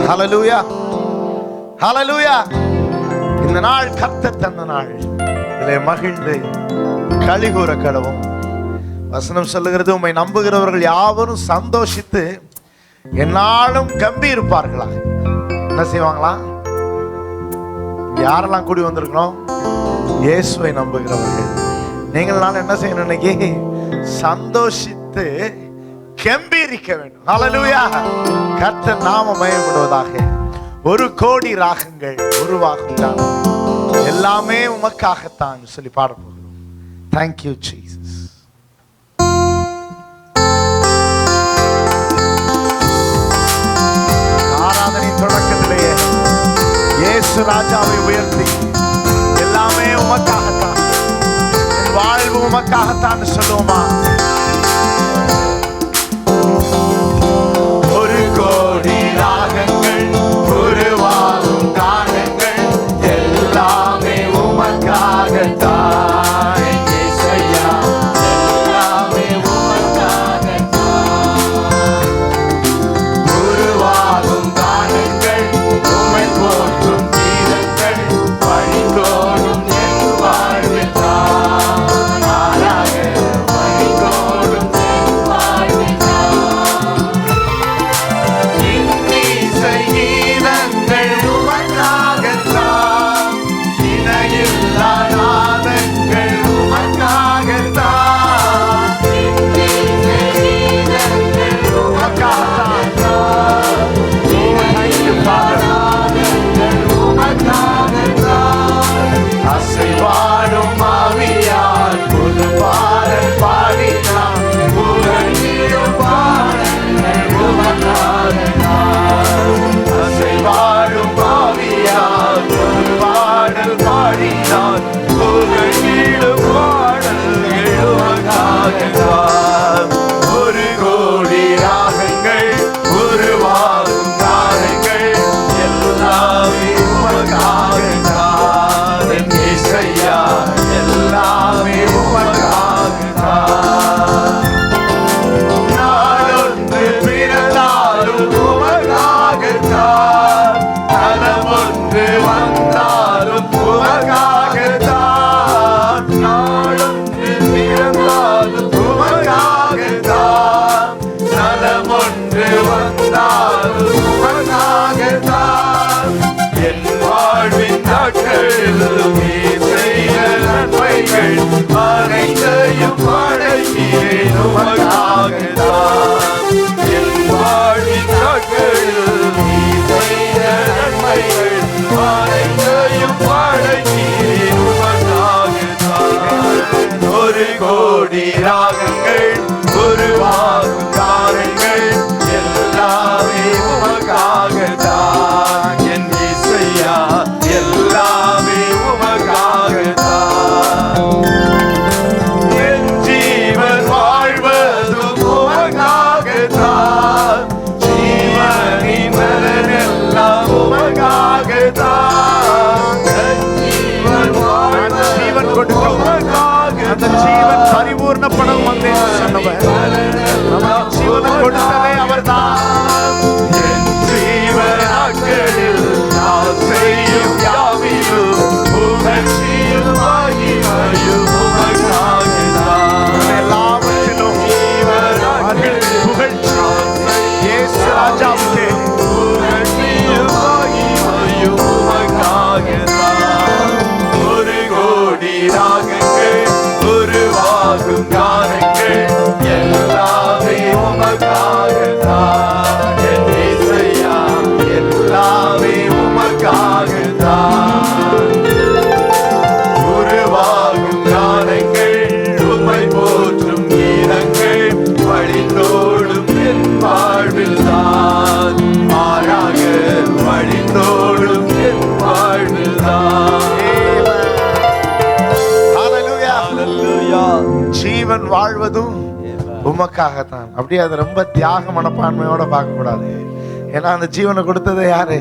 ஹல்லேலூயா, ஹல்லேலூயா. இந்த நாள் கர்த்தர் தந்த நாள், இதிலே மகிழ்ந்து களிகூர கடவும். வசனம் சொல்லுகிறது, உம்மை நம்புகிறவர்கள் யாவரும் சந்தோஷித்து என்னாலும் கம்பீரிப்பார்களா. என்ன செய்வாங்களா? யாரெல்லாம் கூடி வந்திருக்கிறோம்? இயேசுவை நம்புகிறவர்கள். நீங்கள் நான் என்ன செய்யணும்? இன்னைக்கு சந்தோஷித்து கம்பீரிக்க வேண்டும். ஹல்லேலூயா. கர்த்தர் நாம மகிமைப்படுவதாக. 1,000,000 ராகங்கள் உருவாகும். எல்லாமே உமக்காகத்தான் சொல்லி பாட போகிறோம். Thank you Jesus. ஆராதனை தொடக்கத்திலேயே இயேசு ராஜாவை உயர்த்தி எல்லாமே உமக்காகத்தான், என் வாழ்வு உமக்காகத்தான் சொல்லுவோமா? 1,000,000 ராகங்கள் உருவாகும் கானங்கள் எல்லாமே உமக்காகத்தான். இயேசையா, எல்லாமே உமக்காகத்தான். உருவாகும் கானங்கள் உம்மை போற்றும் கீதங்கள் வழிந்தோடும் என் வாழ்வில் தான். மாறாக வழிந்தோடும் என் வாழ்வில் தான். இன்னிசை கீதங்கள் உமக்காகத்தான். இணையில்லா நாதங்கள் உமக்காகத்தான். இன்னிசை கீதங்கள் உமக்காகத்தான். அசைவாடும் ஆவியால் புது பாடல் பாடினான். புகழ்ந்திடும் பாடல்கள் உமக்காகத்தான். அசைவாடும் ஆவியால் புது பாடல் பாடினான். புகழ்ந்திடும் பாடல்கள் உமக்காகத்தான். 1,000,000 ராகங்கள் உருவாகும் கானங்கள் எல்லாமே உமக்காகத்தான். என் இயேசையா, எல்லாமே உமக்காகத்தான். நாளொன்று பிறந்தாலும் உமக்காகத்தான். நலம் ஒன்று வந்தாலும் உமக்காகத்தான். நாளொன்று பிறந்தாலும் உமக்காகத்தான். நலம் ஒன்று வந்தாலும் உமக்காகத்தான். என் வாழ்வின் நாட்களிலும் நீ செய்த நன்மைகள் அனைத்தையும் அடக்கினேன் உமக்காகத்தான். என் வாழ்வின் நாட்களிலும் நீ செய்த நன்மைகள் அனைத்தையும் அடக்கினேன் உமக்காகத்தான். 1,000,000 ராகங்கள் உருவாகும் கானங்கள் எல்லாமே உமக்காகத்தான். என் இயேசையா, எல்லாமே உமக்காகத்தான். என் ஜீவன் வாழ்வதும் உமக்காகத்தான். ஜீவனின் நலன் எல்லாம் உமக்காகத்தான். என் ஜீவன் வாழ்வதும் ஜீவன் கொடுக்க உமக்காகத்தான். அந்த ஜீவன் பரிபூர்ணப்படும் வந்தேன் சொன்னவர். நமக்கு ஜீவனை கொடுத்ததே அவர்தான். என் ஜீவனாட்களில் நான் செய்யும் யாவிலும் புகழ்ச்சியும் மகிமையும் உமக்காகத்தான். எல்லாவற்றிலும் ஜீவனாட்களில் புகழ்ச்சி இயேசு ராஜாவுக்கே. புகழ்ச்சியும் மகிமையும் உமக்காகத்தான். 1,000,000 ராகங்கள் உருவாகும் கானங்கள் எல்லாமே உமக்காகத்தான். என் இயேசையா, எல்லாமே உமக்காகத்தான். உருவாகும் கானங்கள் உம்மை போற்றும் கீதங்கள் வழிந்தோடும் என் வாழ்வில் தான். மாறாக வழிந்தோடும் என் வாழ்வில் தான். ஜீவன் வாழ்வதும் உமக்காகத்தான். அப்படியே அது ரொம்ப தியாக மனப்பான்மையோட பார்க்க கூடாது. ஏன்னா அந்த ஜீவனை கொடுத்தது யாரு?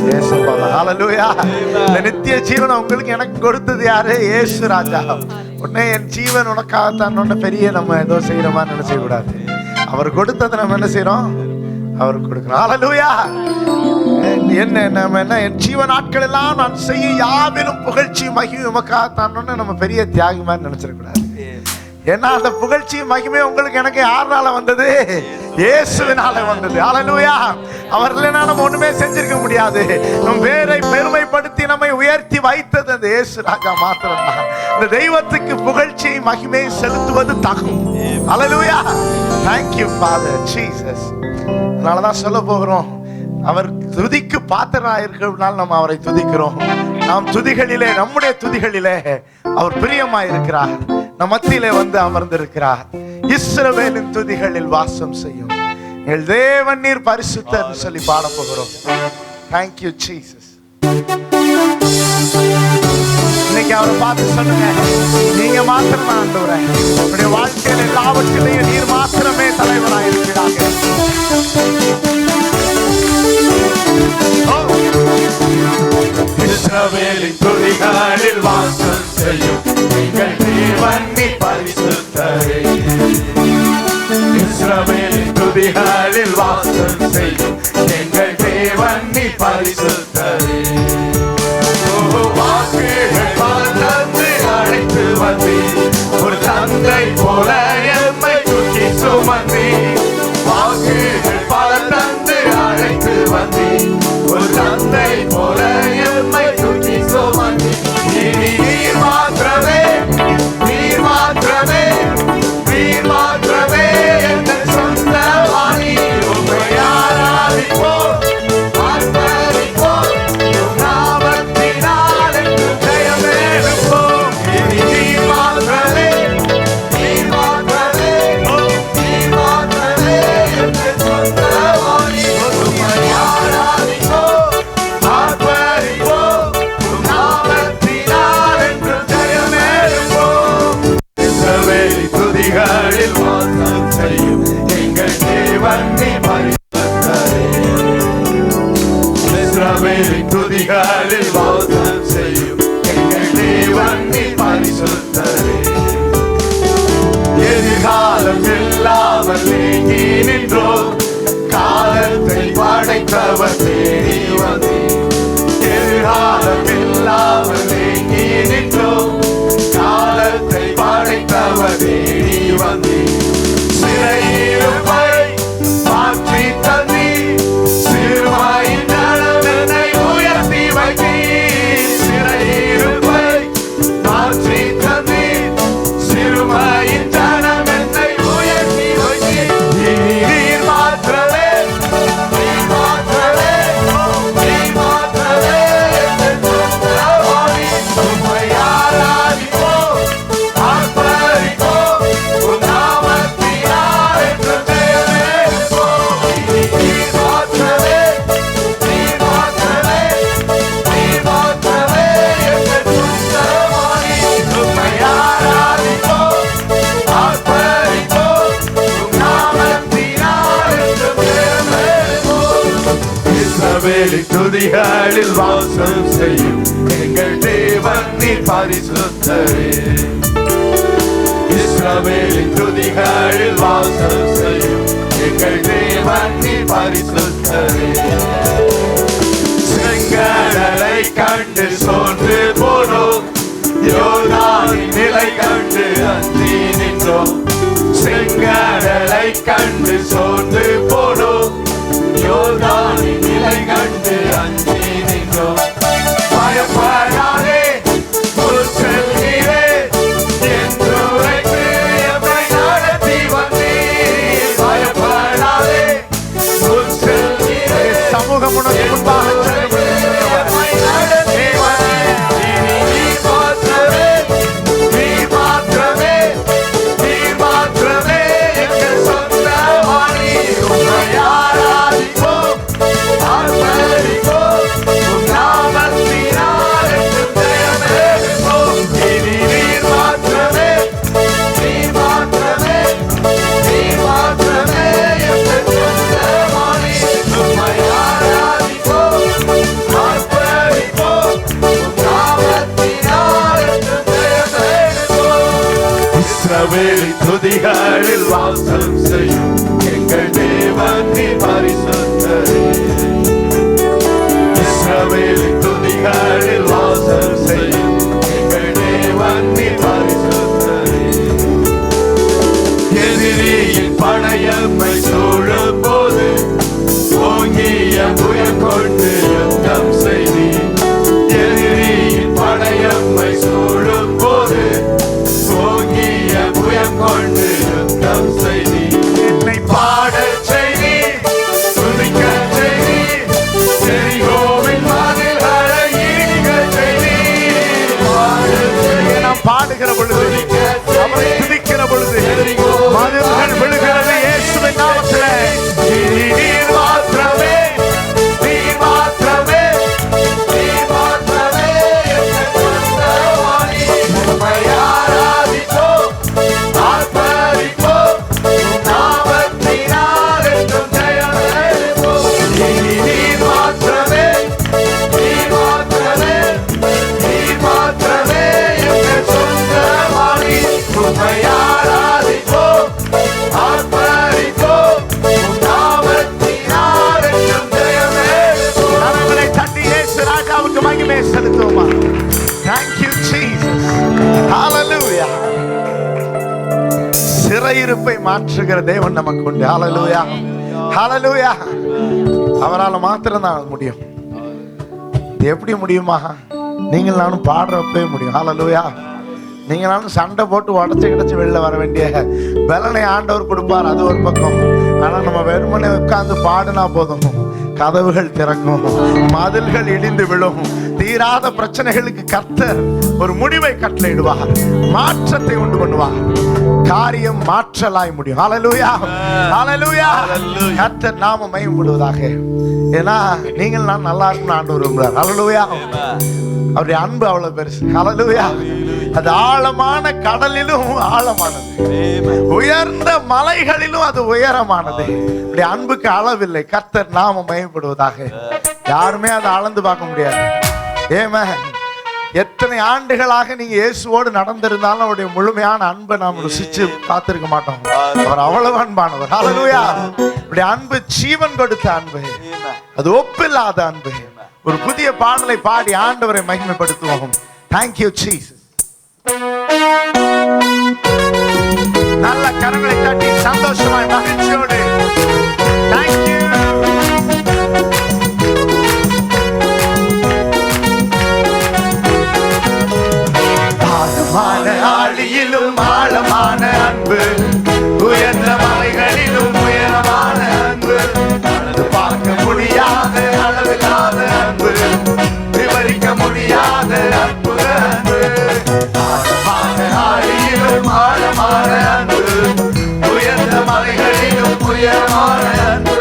இயேசுப்பா. ஹல்லேலூயா. இந்த நித்திய ஜீவனை உங்களுக்கு எனக்கு கொடுத்தது யாரு? இயேசு ராஜா. உடனே என் ஜீவன் உனக்காகத்தான் பெரிய நம்ம ஏதோ செய்யற மாதிரி நினைச்ச கூடாது. அவர் கொடுத்ததை நம்ம என்ன செய்யறோம்? அவருக்கு கொடுக்கணும். ஹல்லேலூயா. என்ன என் ஜீவ நாட்கள் எல்லாம் நான் செய்ய யாவிலும் புகழ்ச்சி மகிமை உமக்காகத்தான். நம்ம பெரிய தியாகி மாதிரி நினைச்சிடக்கூடாது. ஏன்னா அந்த புகழ்ச்சி மகிமை உங்களுக்கு எனக்கு யாருனால வந்தது? இயேசுவினால வந்தது. ஹல்லேலூயா. அவர் இல்லைன்னா நம்ம ஒண்ணுமே செஞ்சிருக்க முடியாது. நம் பேரை பெருமைப்படுத்தி நம்மை உயர்த்தி வைத்தது அந்த இயேசு ராஜா மாத்திரம் தான். இந்த தெய்வத்துக்கு புகழ்ச்சி மகிமை செலுத்துவது தகும். ஹல்லேலூயா. Thank you Father Jesus. அதனாலதான் சொல்ல போகிறோம், அவர் துதிக்கு பாத்திரராக இருக்கிறதுனால நம்ம அவரை துதிக்கிறோம். நாம் துதிகளிலே, நம்முடைய துதிகளிலே அவர் பிரியமாய் இருக்கிறார். நம் மத்தியிலே வந்து அமர்ந்திருக்கிறார். இஸ்ரவேலின் துதிகளில் வாசம் செய்யும் எங்கள் தேவன் நீர் பரிசுத்தர் சொல்லி பாட போகிறோம். Thank you Jesus. இன்னைக்கு அவரை பார்த்து சொல்லுங்க, நீங்க மாத்திரம் தான் ஆண்டவரே, உங்களுடைய வாழ்க்கையில் எல்லாவற்றிலையும் நீர் மாத்திரமே தலைவராக இருக்கிறாங்க. இஸ்ரவேலின் துதிகளில் வாசம் செய்யும் எங்கள் தேவன் நீர் பரிசுத்தரே. இஸ்ரவேலின் துதிகளில் வாசம் செய்யும் எங்கள் தேவன் நீர் பரிசுத்தரே. வாக்குகள் பலந்து அழைத்து வந்தீர், ஒரு தந்தை போல எம்மை தூக்கி சுமந்தீர். வாக்குகள் பலந்து அழைத்து வந்தீர், ஒரு தந்தை போல எம்மை தூக்கி சுமந்தீர். இனி நீர் மாத்திரமே, நீர் மாத்திரமே, நீர் மாத்திரமே எங்கள் சொந்தமானி. உம்மை ஆராதிப்போம், ஆர்ப்பரிப்போம், உம் நாமத்தினால் என்றும் ஜெயம் எடுப்போம். இனி நீர் மாத்திரமே, நீர் மாத்திரமே, நீர் மாத்திரமே எங்கள் சொந்தமானி. உம்மை ஆராதிப்போம், ஆர்ப்பரிப்போம், உம் நாமத்தினால் என்றும் ஜெயம் எடுப்போம். இஸ்ரவேலின் துதிகளில் வாசம் செய்யும் எங்கள் தேவன் நீர் பரிசுத்தரே. இஸ்ரவேலின் துதிகளில் வாசம் செய்யும் எங்கள் தேவன் நீர் பரிசுத்தரே. எதிர்காலம் இல்லாமல் நீங்கி நின்றோம், காலத்தை படைத்தவர் தேடி வந்தீர். எதிர்காலம் இல்லாமல் நீங்கி நின்றோம், காலத்தை படைத்தவர் தேடி வந்தீர். சிறையிருப்பை மாற்றி தந்தீர், சிறுமையின் நலனை உயர்த்தி வைத்தீர். சிறையிருப்பை மாற்றி தந்தீர், சிறுமையின் ஜனமென்னை உயர்த்தி வைத்தீர். நீர் மாத்திரமே, நீர் மாத்திரமே, நீர் மாத்திரமே எங்கள் சொந்தமானி. உம்மை ஆராதிப்போம், ஆர்ப்பரிப்போம், உம் நாமத்தினால் என்றும் ஜெயம் எடுப்போம். நீர் மாத்திரமே, நீர் மாத்திரமே, நீர் மாத்திரமே எங்கள் சொந்தமானி. உம்மை ஆராதிப்போம், ஆர்ப்பரிப்போம், உம் நாமத்தினால் என்றும் ஜெயம் எடுப்போம். இஸ்ரவேலின் துதிகளில் வாசம் செய்யும் எங்கள் தேவன் நீர் பரிசுத்தரே. இஸ்ரவேலின் துதிகளில் வாசம் செய்யும் எங்கள் தேவன் நீர் பரிசுத்தரே. செங்கடலை கண்டு சோர்ந்து போனோம், யோர்தானின் நிலை கண்டு அஞ்சி நின்றோம். செங்கடலை கண்டு சோர்ந்து போனோம், யோர்தானின் நிலை கண்டு அஞ்சி நின்றோம். பயப்படாதே, முன் செல்கிறேன் என்று உரைத்து எம்மை நடத்தி வந்தீர். பயப்படாதே, முன் செல்கிறேன் சமூகம் உனக்கு முன்பாக செல்லும். எம்மை நடத்தி வந்தீர். இனி நீர் மாத்திரமே, நீர் மாத்திரமே, நீர் மாத்திரமே எங்கள் சொந்தமானி. உம்மை ஆராதிப்போம், ஆர்ப்பரிப்போம், உம் நாமத்தினால் என்றும் ஜெயம் எடுப்போம். இனி நீர் மாத்திரமே, நீர் மாத்திரமே, நீர் மாத்திரமே எங்கள் சொந்தமானி. உம்மை ஆராதிப்போம், ஆர்ப்பரிப்போம், உம் நாமத்தினால் என்றும் ஜெயம் எடுப்போம். இஸ்ரவேலின் துதிகளில் வாசம் செய்யும் எங்கள் எங்கள் தேவன் நீ பரிசுத்தரே. இஸ்ரவேலின் துதிகளில் வாசம் செய்யும் எங்கள் தேவன் நீ பரிசுத்தரே. எதிரியின் படையம்மை சூழும் போது ஓங்கிய புயம் கொண்டு யுத்தம் செய்தி. எதிரியின் படையம்மை சூழும் போது ஓங்கிய புயம் கொண்டு யுத்தம் செய்தி. என்னை பாடச் செய்தி, துதிக்கச் செய்தி, எரிகோவின் வாதில்களை இடிக்கச் செய்தி. நாம் பாடுகிற பொழுது, அவரை துதிக்கிற பொழுது மதில்கள் விழுகிறது இயேசுவின் நாமத்திலே. நீர் மாத்திரமே, நீர் மாத்திரமே, நீர் மாத்திரமே எங்கள் சொந்தமானி. உம்மை ஆராதிப்போம், ஆர்ப்பரிப்போம், உம் நாமத்தினால் என்றும் ஜெயம் எடுப்போம். நீர் மாத்திரமே, நீர் மாத்திரமே, நீர் மாத்திரமே எங்கள் சொந்தமானி. உம்மை ஆராதிப்போம், ஆர்ப்பரிப்போம், உம் நாமத்தினால் என்றும் ஜெயம் எடுப்போம். கரங்களை தட்டி இயேசு ராஜாவுக்கு மகிமை செலுத்துவோமா? Thank you Jesus. Hallelujah. சிறையிருப்பை மாற்றுகிற தேவன் நமக்கு உண்டு. Hallelujah. Hallelujah. அவரால் மாத்திரம் தான் முடியும். இது எப்படி முடியுமா? நீங்கள் நானும் பாடுறப்பே முடியும். Hallelujah. நீங்க நானும் சண்டை போட்டு உடச்சு கிடச்சு வெளில வர வேண்டிய பலனை ஆண்டவர் கொடுப்பார், அது ஒரு பக்கம். ஆனா நம்ம வெறுமனே உட்கார்ந்து பாடினா போதும், கதவுகள் திறக்கும், மதில்கள் இடிந்து விழும், தீராத பிரச்சனைகளுக்கு கர்த்தர் ஒரு முடிவை கட்டளையிடுவார், மாற்றத்தை உண்டு பண்ணுவார், காரியம் மாற்றலாய் முடியும். ஹல்லேலூயா, ஹல்லேலூயா. கர்த்தர் நாம மகிமைப்படுவதாக. ஏன்னா நீங்கள் நான் நல்லா இருக்கணும் ஆண்டவர் விரும்புகிறார். ஹல்லேலூயா. அவருடைய அன்பு அவ்வளவு பெருசு. ஹல்லேலூயா. அது ஆழமான கடலிலும் ஆழமானது, உயர்ந்த மலைகளிலும் அது உயரமானது. இப்படி அன்புக்கு அளவில்லை. கர்த்தர் நாம மகிமைப்படுவதாக. யாருமே அதை அளந்து பார்க்க முடியாது. ஏமே எத்தனை ஆண்டுகளாக நீங்க இயேசுவோடு நடந்திருந்தாலும் அவருடைய முழுமையான அன்பை நாம் ருசிச்சு பார்த்திருக்க மாட்டோம். அவர் அவ்வளவு அன்பானவர். ஹல்லேலூயா. இப்படி அன்பு ஜீவன் கொடுத்த அன்பு, அது ஒப்பில்லாத அன்பு. ஒரு புதிய பாடலை பாடி ஆண்டவரை மகிமைப்படுத்துவோம். Thank you Jesus. நல்ல கரங்களை தட்டி சந்தோஷமாய் மகிழ்ச்சியோடு Thank you. ஆழமான ஆழியிலும் ஆழமான அன்பு, உயர்ந்த மலைகளிலும் உயரமான அன்பு, அளந்து பார்க்க முடியாத அளவில்லாத அன்பு, விவரிக்க முடியாத அற்புத அன்பு. ஆழமான ஆழியிலும் ஆழமான அன்பு, உயர்ந்த மலைகளிலும் உயரமான அன்பு,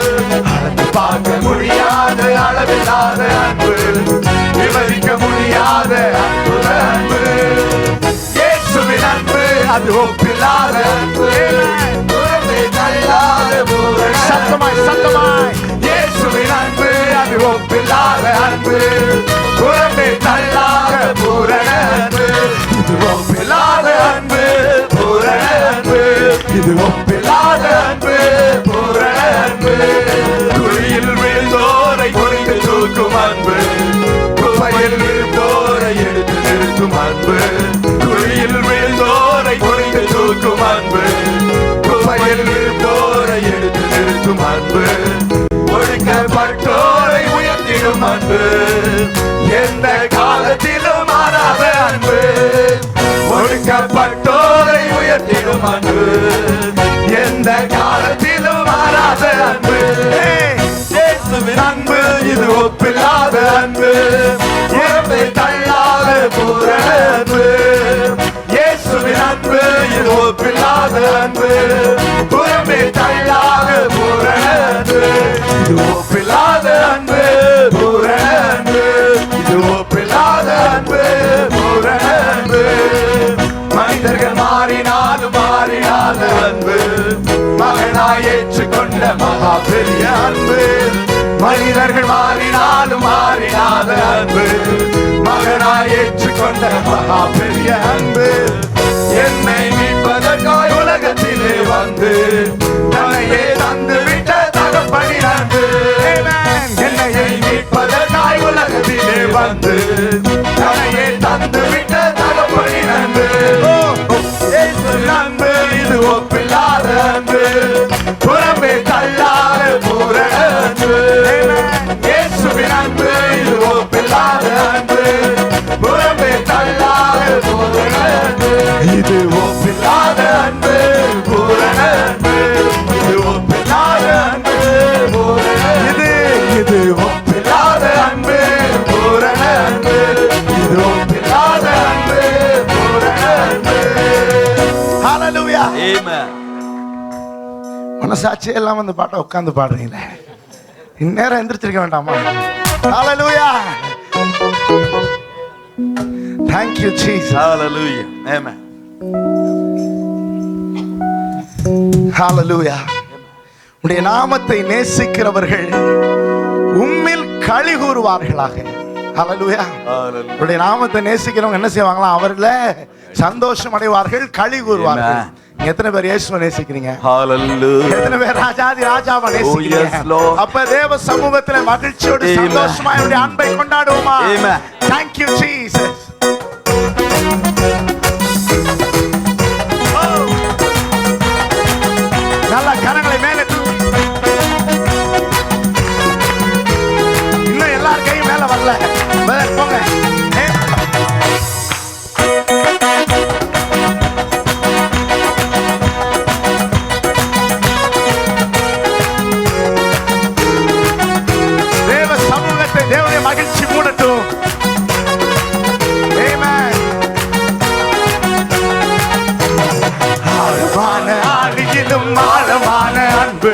அளந்து பார்க்க முடியாத அளவில்லாத அன்பு, விவரிக்க முடியாத அற்புத அன்பு. இயேசுவின் அன்பு அது ஒப்பில்லாத அன்பு, உறவை தள்ளாத பூரண சத்தமாய் சத்தமாய் இயேசுவின் அன்பு அது ஒப்பில்லாத அன்பு, உறவை தள்ளாத பூரண அன்பு. இது ஒப்பில்லாத அன்பு, பூரண அன்பு. இது ஒப்பில்லாத அன்பு, பூரண அன்பு. குழியில் விழுந்தோரை பொறிந்து தூக்கும் அன்பு, குப்பையில் விழுந்தோரை எடுத்து நிறுத்தும் அன்பு. குழியில் விழுந்தோரை பொறிந்து தூக்கும் அன்பு, குப்பையில் விழுந்தோரை எடுத்து நிறுத்தும் அன்பு. ஒடுக்கப்பட்டோரை உயர்த்திடும் அன்பு, எந்த காலத்திலும் மாறாத அன்பு. ஒடுக்கப்பட்டோரை உயர்த்திடும் அன்பு, எந்த காலத்திலும் மாறாத அன்பு. இயேசுவின் அன்பு இது ஒப்பில்லாத அன்பு, உறவை தள்ளாத பூரண அன்பு. இயேசுவின் அன்பு இது ஒப்பில்லாத அன்பு, உறவை தள்ளாத பூரண அன்பு. இது ஒப்பில்லாத அன்பு, பூரண அன்பு. இது ஒப்பில்லாத அன்பு, பூரண அன்பு. மனிதர்கள் மாறினாலும் மாறினாத அன்பு, மகனாய் ஏற்றுக்கொண்ட மகா பெரிய அன்பு. மனிதர்கள் மாறினாலும் மாறினாத அன்பு, மகனாய் ஏற்றுக்கொண்ட மகா பெரிய அன்பு. என்னை மீட்பதற்காய் உலகத்திலே வந்து தன்னையே தந்து ஒப்பில்லாத அன்பு புறம்பே தள்ளாத பூரண அன்பு இயேசுவின் அன்பு இது ஒப்பில்லாத அன்பு புறம்பே தள்ளாத பூரண அன்பு இது ஒப்பில்லாத அன்பு பூரண அன்பு இது ஒப்பில்லாத அன்பு பூரண இது ஒப்பில்லாத அன்பு பூரண அன்பு இது ஒப்பில்லாத அன்பு பூரண அன்பு. ஹalleluya ஆமென். மனசாட்சி எல்லாம் வந்து பாட்டை உட்கார்ந்து பாடுறீங்களே, இந்நேரம் எந்திரிச்சிருக்க வேண்டாமா? ஹalleluya thank you Jesus Hallelujah. Amen. ஹalleluya. உம்முடைய நாமத்தை நேசிக்கிறவர்கள் உம்மில் களி கூறுவார்களாக. ஹalleluya. Hallelujah. உம்முடைய நாமத்தை நேசிக்கிறவங்க என்ன செய்வாங்களா? அவர்ல சந்தோஷம் அடைவார்கள், களி கூறுவார்கள். நீங்க எத்தனை பேர் இயேசுவை நேசிக்கிறீங்க? Hallelujah. எத்தனை பேர் ராஜாதி ராஜாவை Oh, நேசிக்கிறீங்க? yes, Lord. அப்ப தேவ சமூகத்திலே மகிழ்ச்சியோடு Amen. சந்தோஷமா அவருடைய அன்பை கொண்டாடுவோமா? Amen. Thank you Jesus. Oh. நல்ல கரங்களை மேலே தூக்கி. இன்னும் எல்லார் கையும் மேல வரல. மேல போங்க. தேவ சமூகத்தை தேவனுடைய மகிழ்ச்சி மூடட்டும். Amen. ஆழமான ஆழியிலும் ஆழமான அன்பு,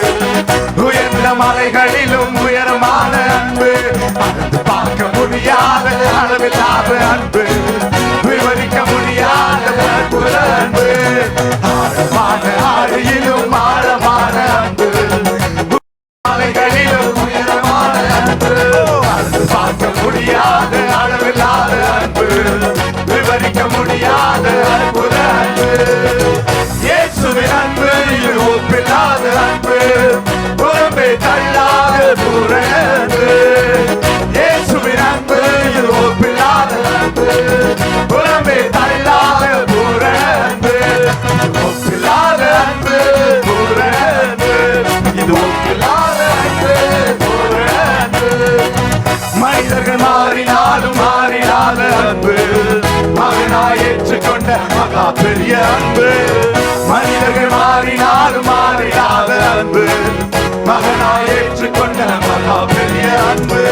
உயர்ந்த மலைகளிலும் உயரமான அன்பு, அளந்து பார்க்க முடியாத அளவில்லாத அன்பு, விவரிக்க முடியாத அற்புத அன்பு. ஆழமான ஆழியிலும் ஆழமான அன்பு, மலைகளிலும் உயரமான அன்பு, அளந்து பார்க்க முடியாத அளவில்லாத அன்பு, விவரிக்க முடியாத அற்புத அன்பு. இயேசுவின் அன்பு இது ஒப்பில்லாத அன்பு, புறம்பே தள்ளாத பூரண அன்பு. இயேசுவின் அன்பு இது ஒப்பில்லாத அன்பு, புறம்பே தள்ளாத பூரண அன்பு. இது ஒப்பில்லாத அன்பு பூரண அன்பு, இது ஒப்பில்லாத அன்பு பூரண அன்பு. மனிதர்கள் மாறினாலும் மாறினாத அன்பு, மகனாய் ஏற்றுக்கொண்ட மகா பெரிய அன்பு. மனிதர்கள் மாறினாலும் மாறினாத அன்பு, மகனாய் ஏற்றுக்கொண்ட மகா பெரிய அன்பு.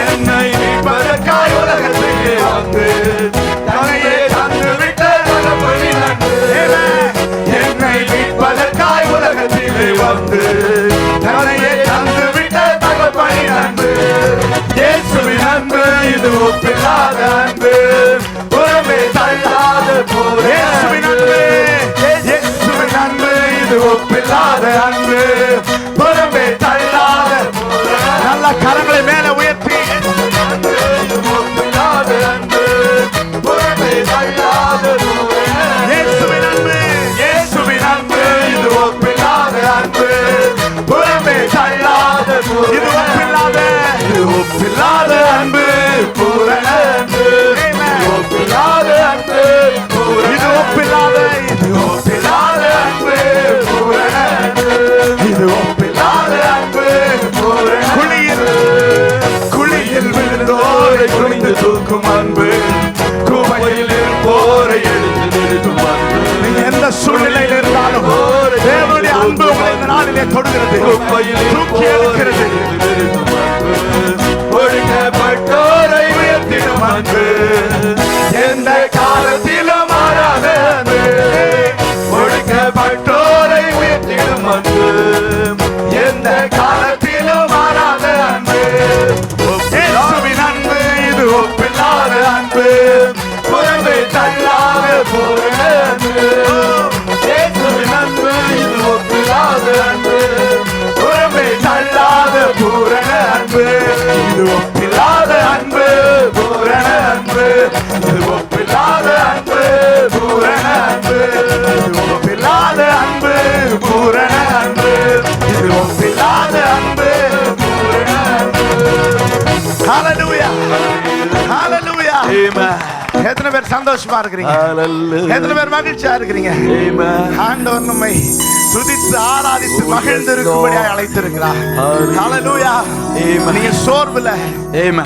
என்னை மீட்பதற்காய் உலகத்திலே வந்து தன்னையே தந்து விட்ட தகப்பனின் அன்பு. என்னை மீட்பதற்காய் உலகத்திலே வந்து தன்னையே தந்து விட்ட தகப்பனின் அன்பு. இயேசுவின் அன்பு இது ஒப்பில்லாத அன்பு, புறமே தள்ளாத போரே. இயேசுவின் அன்பு, இயேசுவின் அன்பு இது ஒப்பில்லாத அன்பு, புறமே தள்ளாத போரே. நல்ல கரங்களை மேல உயர்த்தி இது ஒப்பில்லாத அன்பு, புறமே தள்ளாத போரே. இயேசுவின் அன்பு, இயேசுவின் அன்பு இது ஒப்பில்லாத அன்பு, புறமே தள்ளாத போரே. இது ஒப்பில்லாத, இது ஒப்பில்லாத அன்பு பூரண அன்பு. இது ஒப்பில்லாத அன்பு பூரண, இது ஒப்பில்லாத, இது ஒப்பில்லாத அன்பு பூரண அன்பு. இது ஒப்பில்லாத அன்பு பூரண. குழியில் குழியில் விழுந்தோரை குனிந்து தூக்கும் அன்பு, குமையில் இருப்போரை எடுத்து நிறுத்தும் அன்பு. நீங்க எந்த சூழ்நிலையில் இருந்தாலும் தேவனுடைய அன்பு உங்களை இந்த நாளிலே தொடுகிறது, தூக்கி எடுக்கிறது. ஒடுக்கப்பட்டோரை உயர்த்திடும் அன்பு, எந்த காலத்திலும் மாறாத அன்பு. ஒடுக்கப்பட்டோரை உயர்த்திடும் அன்பு, எந்த காலத்திலும் மாறாத அன்பு. இயேசுவின் அன்பு இது ஒப்பில்லாத அன்பு, புறம்பே தள்ளாத பூரண அன்பு. இயேசுவின் அன்பு இது ஒப்பில்லாத அன்பு, புறம்பே தள்ளாத பூரண அன்பு. இது ஒப்பில்லாத அன்பு பூரண அன்பு. பேர் சந்தோஷமா இருக்கிறீங்க? எத்தனை பேர் மகிழ்ச்சியா இருக்கிறீங்க? ஆண்டவர் நம்மை துதித்து ஆராதித்து மகிழ்ந்து இருக்கும்படியாக அழைத்திருக்கிறார். ஹல்லேலூயா. நீங்க சோர்வுல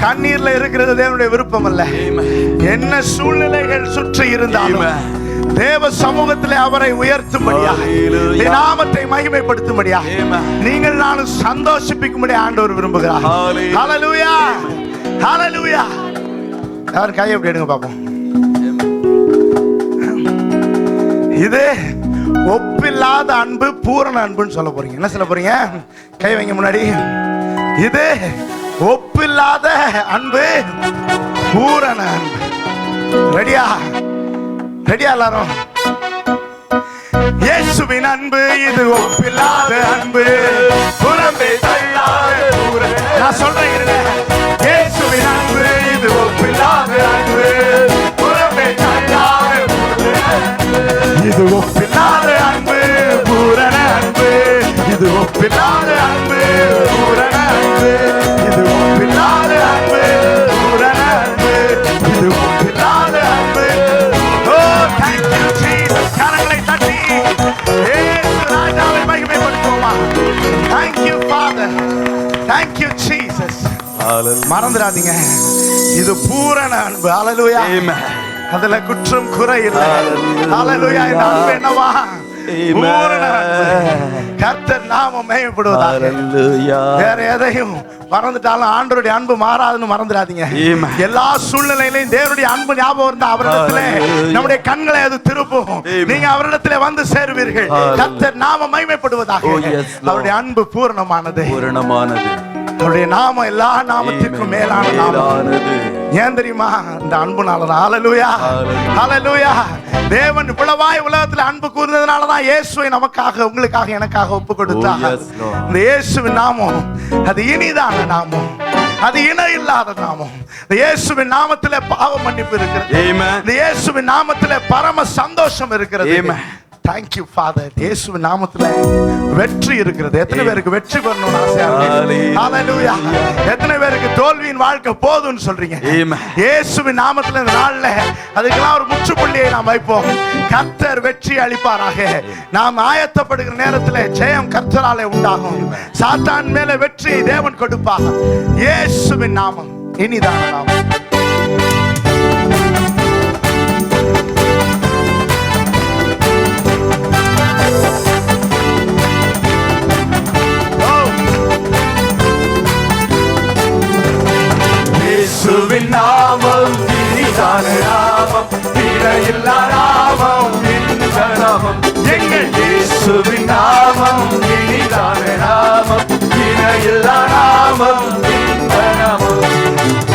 கண்ணீர்ல இருக்கிறது தேவனுடைய விருப்பம் அல்ல. என்ன சூழ்நிலைகள் சுற்றி இருந்தாலும் தேவ சமூகத்திலே அவரை உயர்த்தும்படியாக, நாமத்தை மகிமைப்படுத்தும்படியாக நீங்கள் நானும் சந்தோஷிப்பிக்கும்படியாக ஆண்டவர் விரும்புகிறார். ஹல்லேலூயா, ஹல்லேலூயா. யார் கையை எப்படி எடுங்க பாப்போம். இது ஒப்பில்லாத அன்பு, பூரண அன்புன்னு சொல்ல போறீங்க. என்ன சொல்ல போறீங்க? கை வைங்க முன்னாடி. இது ஒப்பில்லாத அன்பு, பூரண அன்பு. ரெடியா? ரெடியா எல்லாரும்? இயேசுவின் அன்பு இது ஒப்பில்லாத அன்பு, புறம்பே தள்ளாத பூரண. நான் சொல்றேன் இருங்க. இயேசுவின் அன்பு இது ஒப்பில்லாத அன்பு, புறம்பே தள்ளாத பூரண. இது ஒப்பில்லாத அன்பு, பூரண அன்பு. இது ஒப்பில்லாத அன்பு, பூரண அன்பு. இது ஒப்பில்லாத அன்பு, பூரண அன்பு. இது ஒப்பில்லாத அன்பு. ஓ thank you Jesus. கரங்களை தட்டி இயேசு ராஜாவை மகிமைப்படுத்துவோமா? Thank you Father. Thank you Jesus. மறந்துடாதீங்க, இது பூரண அன்பு. ஹல்லேலூயா. அதுல குற்றம் குறை இல்லை. ஹல்லேலூயா. இந்த அன்பு என்னவா? பூரண அன்பு. கர்த்தர் நாமம் மகிமைப்படுவதாக. வேற எதையும் மறந்துட்டாலும் ஆண்டவருடைய அன்பு மாறாதுன்னு மறந்துடாதீங்க. எல்லா சூழ்நிலையிலும் தேவனுடைய அன்பு ஞாபகம் இருந்தா அவரிடத்திலே நம்முடைய கண்களை அது திருப்பும். நீங்க அவரிடத்திலே வந்து சேருவீர்கள். கர்த்தர் நாமம் மகிமைப்படுவதாக. அவருடைய அன்பு பூரணமானது. அவருடைய நாமம் எல்லா நாமத்திற்கும் மேலான நாமம். ஏன் தெரியுமா? இந்த அன்புனாலதான். ஹல்லேலூயா, ஹல்லேலூயா. தேவன் இவ்வளவாய் உலகத்தில் அன்பு கூர்ந்ததுனாலதான் இயேசுவை நமக்காக, உங்களுக்காக, எனக்காக ஒப்பு கொடுத்தார். இந்த இயேசுவின் நாமம் அது இனிதான நாமம், அது இணை இல்லாத நாமம். இந்த இயேசுவின் நாமத்திலே பாவ மன்னிப்பு இருக்கிறது. இந்த இயேசுவின் நாமத்திலே பரம சந்தோஷம் இருக்கிறது. Thank you Father. இயேசுவின் நாமத்திலே வெற்றி இருக்கிறது. எத்தனை பேருக்கு வெற்றி பெறணும்னு ஆசையா இருக்கு? ஹல்லேலூயா. எத்தனை பேருக்கு தோல்வியின் வாழ்க்கை போதும்னு சொல்றீங்க? இயேசுவின் நாமத்திலே இந்த நாள்ல அதுக்கெல்லாம் ஒரு முற்றுப்புள்ளியை நாம் வைப்போம். கர்த்தர் வெற்றி அளிப்பாராக. நாம் ஆயத்தப்படுகிற நேரத்திலே ஜெயம் கர்த்தராலே உண்டாகும். சாத்தான் மேலே வெற்றியை தேவன் கொடுப்பார். இயேசுவின் நாமம் இனிதான நாமம். இயேசுவின் நாமம் இனிதான நாமம், இணையில்லா நாமம், இன்ப நாமம். எங்கள் இயேசுவின் நாமம் இனிதான நாமம், இணையில்லா நாமம், இன்ப நாமம்.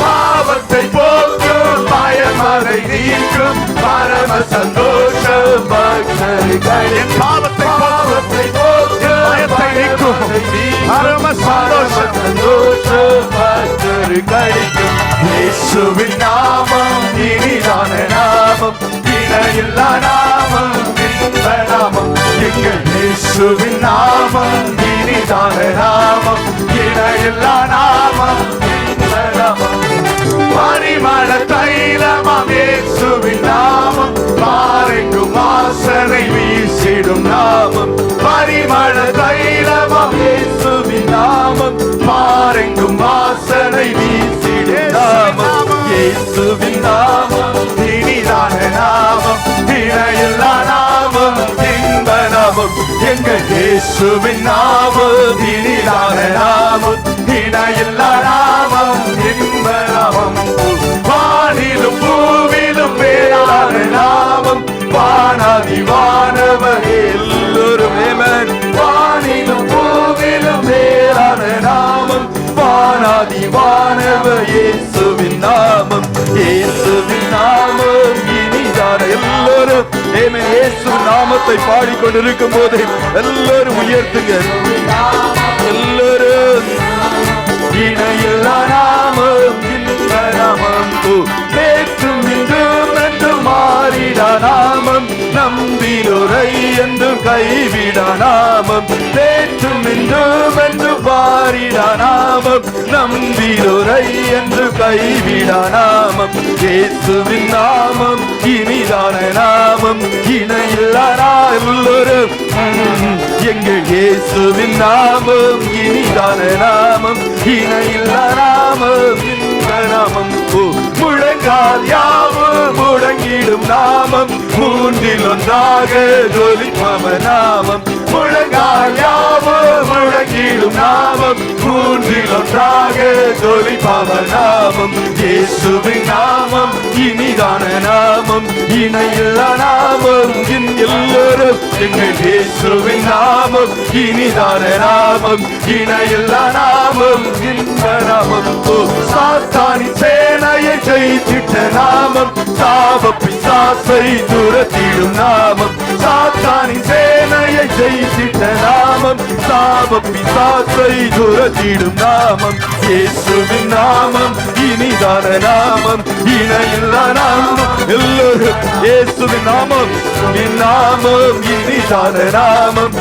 பாவத்தை போக்கும், பயமதை நீக்கும், பரம சந்தோஷ பக்தர்கள். என் பாவத்தை போக்கும், பயத்தை நீக்கும், பரம சந்தோஷ பக்தர்கள். இயேசுவின் நாமம் இனிதான நாமம், இணையில்லா நாமம், இன்ப நாமம். எங்கள் இயேசுவின் நாமம் இனிதான நாமம், இணையில்லா நாமம், இன்ப நாமம். பரிமள தைலமாம் இயேசுவின் நாமம், பாறைக்கும் வாசனை வீசிடும் நாமம். பரிமள தைலமாம் இயேசுவின் நாமம், பாறைக்கும் வாசனை வீசிடும் நாமம். இயேசுவின் நாமம் இனிதான நாமம், இணையில்லா நாமம், இன்ப நாமம். எங்கள் இயேசுவின் நாமம் இனிதான நாமம், இணையில்லா நாமம், இன்ப நாமம். வானிலும் பூவிலும் மேலான நாமம், வானாதி வானவர் எல்லோரும் ஏமன். வானிலும் பூவிலும் மேலான நாமம், வானாதி வானவர் இயேசுவின் நாமம். இயேசுவின் நாமம் இனிதான. எல்லோரும் ஏமன். இயேசுவின் நாமத்தை பாடிக்கொண்டிருக்கும் போது எல்லோரும் உயர்த்துங்க. எல்லோரும் இணையில்லா நாமம், இன்ப நாமம். நேற்றும் இன்றும் என்றும் மாறிடா நாமம், நம்பினோரை என்றும் கைவிடா நாமம். நேற்றும் இன்றும் என்றும் மாறிடா நாமம், நாமம் நம்பினோரை என்று கைவிடா நாமம். இயேசுவின் நாமம் இனிதான நாமம், இணையில்லா எல்லோரும் எங்கள் இயேசுவின் நாமம் இனிதான நாமம், இணையில்லா நாமம், இந்த நாமம். முழங்கால் யாவும் முழங்கிடும் நாமம், மூன்றில் ஒன்றாக ஜொலிப்பவ நாமம். முழங்கால் யாவும் முழங்கிடும் நாமம், மூன்றில் ஒன்றாக ஜொலிப்பவ நாமம். இயேசுவின் நாமம் இனிதான நாமம், இணையில்லா நாமம், எல்லோரும் எங்கள் இயேசுவின் நாமம் இனிதான நாமம், இணையில்லா நாமம், இந்த நாமம். சாத்தானின் சேனையை ஜெயித்திட்ட நாமம், சாப பிசாசை துரத்திடும் நாமம். சாத்தானின் சேனையை ஜெயித்திட்ட நாமம், சாப பிசாசை துரத்திடும் நாமம். இயேசுவின் நாமம் இனிதான நாமம், இணையில்லா நாமம், எல்லோரும் இயேசுவின் நாமம், நாமம் இனிதான நாமம்,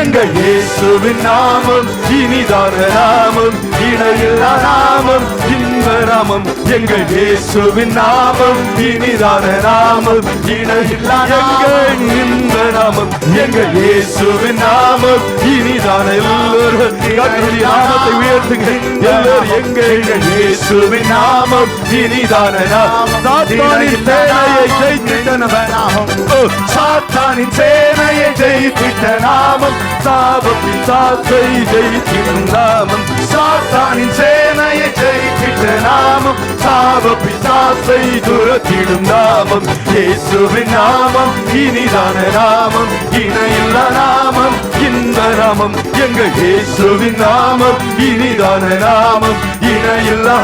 எங்கள் இயேசுவின் நாமம் இனிதான நாமம், இணையில்லா நாமம், இன்ப நாமம். எங்கள் இயேசுவின் நாமம் இனிதான நாமம், இணையில்லா எங்கள் இன்ப நாமம். எங்கள் இயேசுவின் நாமம் இனிதான, எல்லோரும் கர்த்தருடைய நாமத்தை உயர்த்துங்க. எல்லோரும் எங்கள் இயேசுவின் நாமம் இனிதான நாமம். சாத்தானின் சேனையை ஜெயித்திட்ட நாமம், சாத்தானின் சேனையை ஜெயித்திட்ட நாமம், சாப பிசாசை ஜெயித்திடும் நாமம். சாத்தானின் சேனையை ஜெயித்திட்ட நாமம், சாப பிசாசை துரத்திடும் நாமம். இயேசுவின் நாமம் இனிதான நாமம், இணையில்லா நாமம், இந்த நாமம். எங்கள் இயேசுவின் நாமம் இனிதான நாமம், இணையில்லா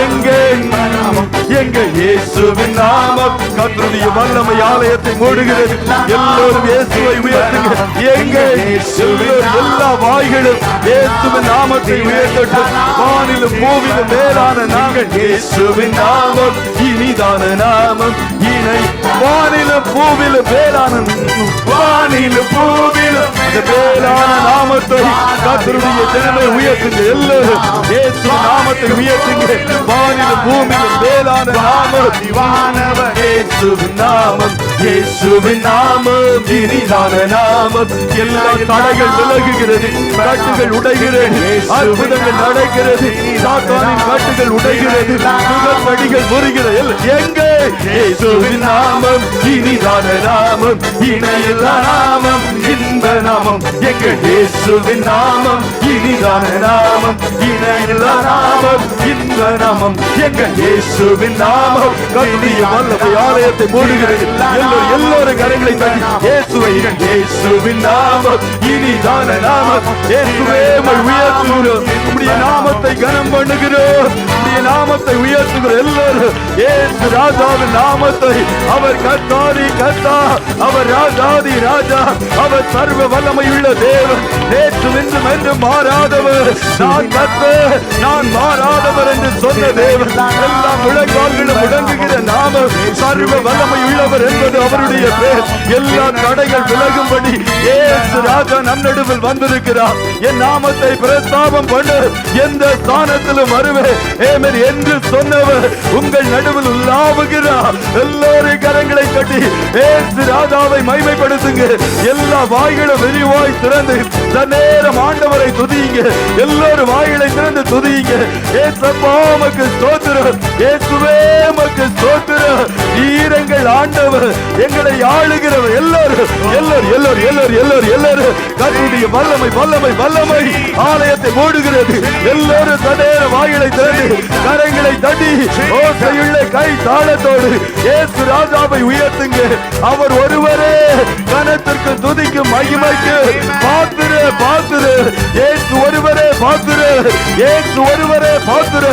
எங்கள் நாமம், எங்கள் இயேசுவின் நாமம். கர்த்தருடைய வல்லமை ஆலயத்தை மூடுகிறது. எல்லோரும் இயேசுவை உயர்த்துங்க. எங்கள் எல்லா வாய்களும் இயேசுவின் நாமத்தை உயர்த்தட்டும். வானிலும் பூவிலும் மேலான நாங்கள் இயேசுவின் நாமம் இனிதான நாமம், இணை வானிலும் பூவிலும் மேலான, வானிலும் பூவிலும் மேலான நாமத்தை கர்த்தருடைய ஜனமே உயர்த்துங்க. எல்லோரும் இயேசுவின் நாமத்தை உயர்த்துங்க. வானிலும் பூமியிலும் மேலான நாமம், திவானவர் இயேசுவின் நாமம், இயேசுவின் நாமம் இனிதான நாமம். எல்லா தடைகள் விலகுகிறது, கட்டுகள் உடைகிறது, அற்புதங்கள் நடக்கிறது, சாத்தானின் கட்டுகள் உடைகிறது, முகப்படிகள் முறிகிறது. எங்கே இயேசுவின் நாமம் இனிதான நாமம், இணையில்லா நாமம், இன்ப நாமம். எங்கள் இயேசுவின் நாமம் இனிதான நாமம், இணையில்லா நாமம், இன்ப நாமம். எங்கள் இயேசுவின் நாமம் கர்த்தருடைய வல்லமை ஆலயத்தை மூடுகிறது. எல்லோரும் கரங்களை தட்டி இயேசுவை, இயேசுவின் நாமம் இனிதான நாமம். இயேசுவே உயர்த்துகிறோம், உம்முடைய நாமத்தை கனம் பண்ணுகிறோம், உம்முடைய நாமத்தை உயர்த்துகிறோம். எல்லோரும் இயேசு ராஜாவின் நாமத்தை, அவர் கர்த்தாதி கர்த்தா, அவர் ராஜாதி ராஜா, அவர் சர்வ வல்லமையுள்ள தேவன், நேற்று இன்றும் என்றும் மாறாதவர். நான் கர்த்தர், நான் மாறாதவர் என்று சொன்ன தேவன். எல்லா முழங்கால்களும் முடங்குகிற நாமம், சர்வ வல்லமை உள்ளவர் என்பது அவருடைய பேர். எல்லா தடைகள் விலகும்படி இயேசு ராஜா நம் நடுவில் வந்திருக்கிறார். என் நாமத்தை பிரஸ்தாபம் பண்ண எந்த ஸ்தானத்திலும் வருவேன் ஏமேன் என்று சொன்னவர் உங்கள் நடுவில் உலாவுகிறார். எல்லோரும் கரங்களை கட்டி இயேசு ராஜாவை மகிமைப்படுத்துங்க. எல்லா வாய்களும் விரிவாய் திறந்து தன்னேரம் ஆண்டவரை துதியுங்க. எல்லோரும் வாய்களை திறந்து துதியுங்க. இயேசப்பா உமக்கு ஸ்தோத்திரம், இயேசுவே உமக்கு ஸ்தோத்திரம். ஈரங்கள் ஆண்டவர், எங்களை ஆளுகிறவர். எல்லோரும் எல்லோரும் எல்லோரும் எல்லோரும் எல்லோரும் எல்லோரும் கர்த்தருடைய வல்லமை வல்லமை வல்லமை ஆலயத்தை மூடுகிறது. எல்லோரும் தன்னேர வாய்களை திறந்து கரங்களை தட்டி ஓசையுள்ள கை தாளத்தோடு இயேசு ராஜாவை உயர்த்துங்க. அவர் ஒருவரே கனத்திற்கு துதிக்கும் மகிமைக்கு பாத்திர பாத்திர. இயேசு ஒருவரே பாத்திர, இயேசு ஒருவரே பாத்திர.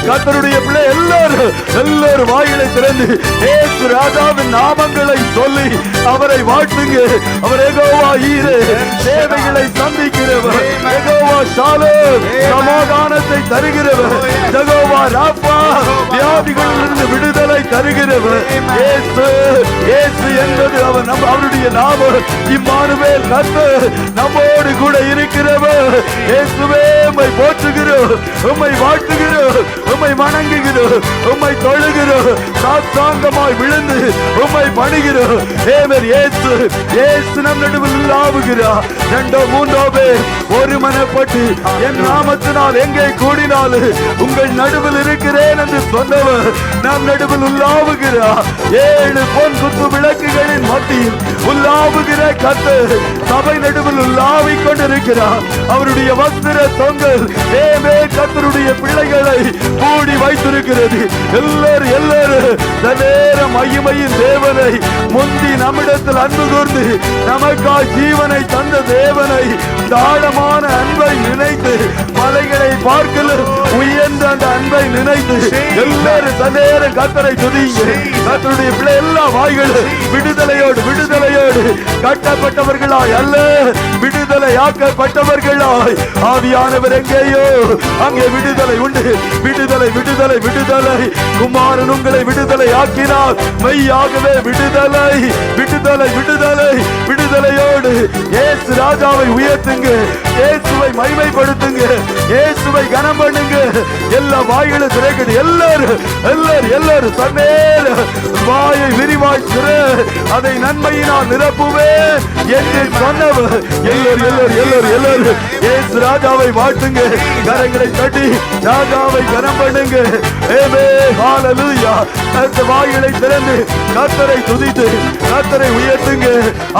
கர்த்தருடைய பிள்ளை எல்லோரும் எல்லோரும் வாய்களை திறந்து இயேசு ராஜாவின் நாமங்களை சொல்லி அவரை வாழ்த்துங்க. அவர் யெகோவா ஈரே, சேவைகளை சந்திக்கிறவர். யெகோவா ஷாலோம், சமாதானத்தை தருகிறவர். யெகோவா யெகோவா ராப்பா, வியாதிகளிலிருந்து விடுதலை தருகிறவர் இயேசு. இயேசு என்பது அவருடைய நாமம். இம்மானுவேல் கர்த்தர் நம்மோடு கூட இருக்கிறவர். இயேசுவே, உம்மை போற்றுகிறோம், உம்மை வாழ்த்துகிறோம், உம்மை வணங்குகிறோம், உம்மை தொழுகிறோம், சாத்தாங்கமாய் விழுந்து உம்மை பணிகிறோம். இயேசு, இயேசு நம் நடுவில் உலாவுகிறார். இரண்டோ மூன்றோ பேர் ஒரு மனப்பட்டு என் நாமத்தினால் எங்கே கூடினாலும் உங்கள் நடுவில் இருக்கிறேன் என்று சொன்னவர் நம் நடுவில் உலாவுகிறார். 7 பொன் குத்து விளக்குகளின் மத்தியில் உலாவுகிற கர்த்தர் சபை நடுவில் உலாவிக் கொண்டிருக்கிறார். அவருடைய வஸ்திர தொங்கல் கர்த்தருடைய பிள்ளைகளை மூடி வைத்திருக்கிறது. எல்லாரும் நேரம் மகிமையின் தேவனை முந்தி நம்மிடத்தில் அன்பு கூர்ந்து நமக்காய் ஜீவனை தந்த தேவனை ஆழமான அன்பை நினைத்து மலைகளை பார்க்கலும் உயர்ந்த அந்த அன்பை நினைத்து எல்லாரும் தன்னேரம் கர்த்தரை துதிங்க. கர்த்தருடைய பிள்ளை எல்லா வாய்களும் விடுதலையோடு கட்டப்பட்டவர்களாய் அல்ல, விடுதலையாக்கப்பட்டவர்களாய். ஆவியானவர் எங்கேயோ அங்கே விடுதலை உண்டு. விடுதலை விடுதலை விடுதலை. குமாரன் உங்களை விடுதலை ஆக்கினார். மெய்யாகவே விடுதலை விடுதலை விடுதலை. விடுதலையோடு இயேசு ராஜாவை உயர்த்துங்க, இயேசுவை மகிமைப்படுத்துங்க, இயேசுவை கனம் பண்ணுங்க. எல்லா வாய்களும் திறக்கணும். எல்லாரும் தன்னேர் வாயை விரிவாய் திற, அதை நன்மையினால் நிரப்புவேன் என்று சொன்னவர். எல்லாரும் இயேசு ராஜாவை வாழ்த்துங்க. கரங்களை தட்டி ராஜாவை கனம் பண்ணுங்க. ஹல்லேலூயா. அந்த வாய்களை திறந்து கர்த்தரை துதித்து கர்த்தரை உயர்த்துங்க.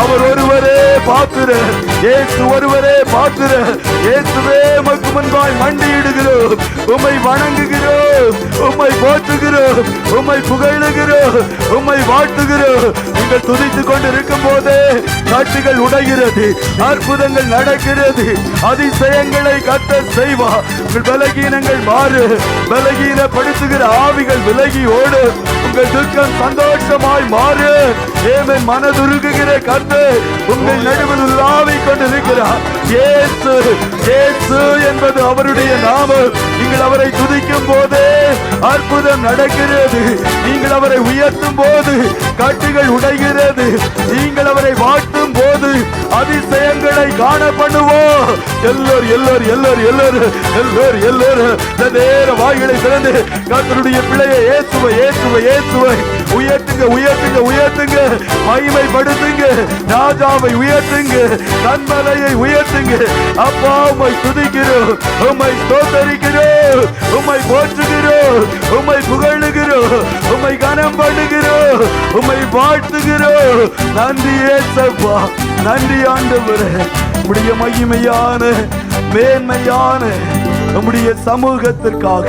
அவர் ஒருவரே பாத்திரர், இயேசு ஒருவரே பாத்திரர். இயேசுவே, உமக்கு முன்பாய் மண்டியிடுகிறோம், உம்மை வணங்குகிறோம், உம்மை போற்றுகிறோம், உம்மை புகழுகிறோம், உம்மை வாழ்த்துகிறோம். நீங்கள் துதித்துக் கொண்டு இருக்கும் போதே காட்சிகள் உடைகிறது, அற்புதங்கள் நடக்கிறது, அதிசயங்களை கர்த்தர் செய்வார். உங்கள் பலகீனங்கள் மாறு, பலகீனப்படுத்துகிற ஆவிகள் விலகி ஓடு, உங்கள் துக்கம் சந்தோஷமாய் மாறு. ஏமன் மனதுருகுகிற கர்த்தர் உங்கள் நடுவில் உலாவிக் கொண்டிருக்கிறார். இயேசு, இயேசு என்பது அவருடைய நாமம். நீங்கள் அவரை துதிக்கும் போதே அற்புதம் நடக்கிறது. நீங்கள் அவரை உயர்த்தும் போது கட்டுகள் உடைகிறது. நீங்கள் அவரை வாழ்த்தும் போது அதிசயங்களை காண பண்ணுவோம். எல்லாரும் வாய்களை திறந்து கர்த்தருடைய பிள்ளையை இயேசுவை இயேசுவை இயேசுவை உயர்த்துங்க, உயர்த்துங்க, உயர்த்துங்க, மகிமைப்படுத்துங்க. ராஜாவை உயர்த்துங்க, கண்மலையை உயர்த்துங்க. அப்பா, உம்மை துதிக்கிறோம், உம்மை ஸ்தோத்தரிக்கிறோம், உம்மை போற்றுகிறோம், உம்மை புகழுகிறோம், உம்மை கனம் பண்ணுகிறோம், உம்மை வாழ்த்துகிறோம். நன்றி இயேசப்பா, நன்றி ஆண்டவரே. உம்முடைய மகிமையான மேன்மையான நம்முடைய சமூகத்திற்காக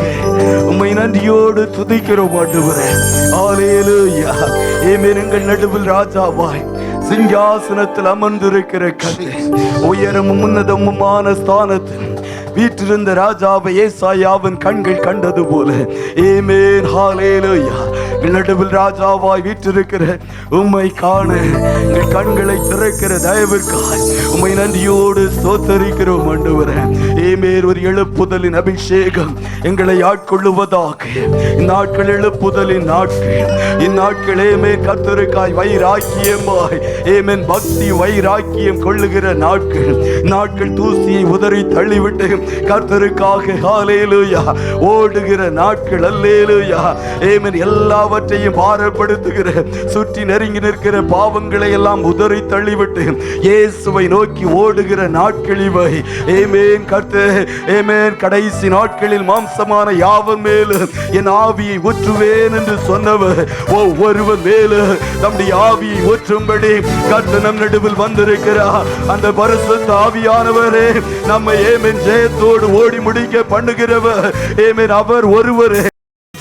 உம்மை நன்றியோடு துதிக்கிறோம் ஆண்டவரே. ஹல்லேலூயா. ஆமென். எங்கள் நடுவில் ராஜாவாய் சிங்காசனத்தில் அமர்ந்திருக்கிற கர்த்தர், உயரமும் உன்னதமுமான ஸ்தானத்தில் வீற்றிருந்த ராஜாவை ஏசாயாவின் கண்கள் கண்டது போல. ஆமென். ஹல்லேலூயா. நடுவில் ராஜாவாய் வீற்றிருக்கிற உம்மை காண எங்கள் கண்களை திறக்கிற தயவிற்காய் உம்மை நன்றியோடு ஸ்தோத்தரிக்கிறோம் ஆண்டவரே. ஆமென். ஒரு எழுப்புதலின் அபிஷேகம் எங்களை ஆட்கொள்ளுவதாக. இந்நாட்கள் எழுப்புதலின் நாட்கள். இந்நாட்கள் ஆமென் கர்த்தருக்காய் வைராக்கியமாய் ஆமென் பக்தி வைராக்கியம் கொள்ளுகிற நாட்கள். நாட்கள் தூசியை உதறி தள்ளிவிட்டு கர்த்தருக்காக ஹல்லேலூயா ஓடுகிற நாட்கள். அல்லேலூயா. ஆமென். எல்லாவற்றையும் பாரப்படுத்துகிற சுற்றி நெருங்கி நிற்கிற பாவங்களை எல்லாம் உதறி தள்ளிவிட்டு இயேசுவை நோக்கி ஓடுகிற நாட்கள் இவை. ஆமென். கர்த்தர் ஆமென் கடைசி நாட்களில் மாம்சமான யாவன் மேலும் என் ஆவியை ஊற்றுவேன் என்று சொன்னவர் ஒவ்வொருவர் மேலும் நம்முடைய ஆவியை ஊற்றும்படி கர்த்தர் நம் நடுவில் வந்திருக்கிறார். அந்த பரிசுத்த ஆவியானவரே நம்மை ஆமென் ஜெயத்தோடு ஓடி முடிக்க பண்ணுகிறவர். ஆமென். அவர் ஒருவரே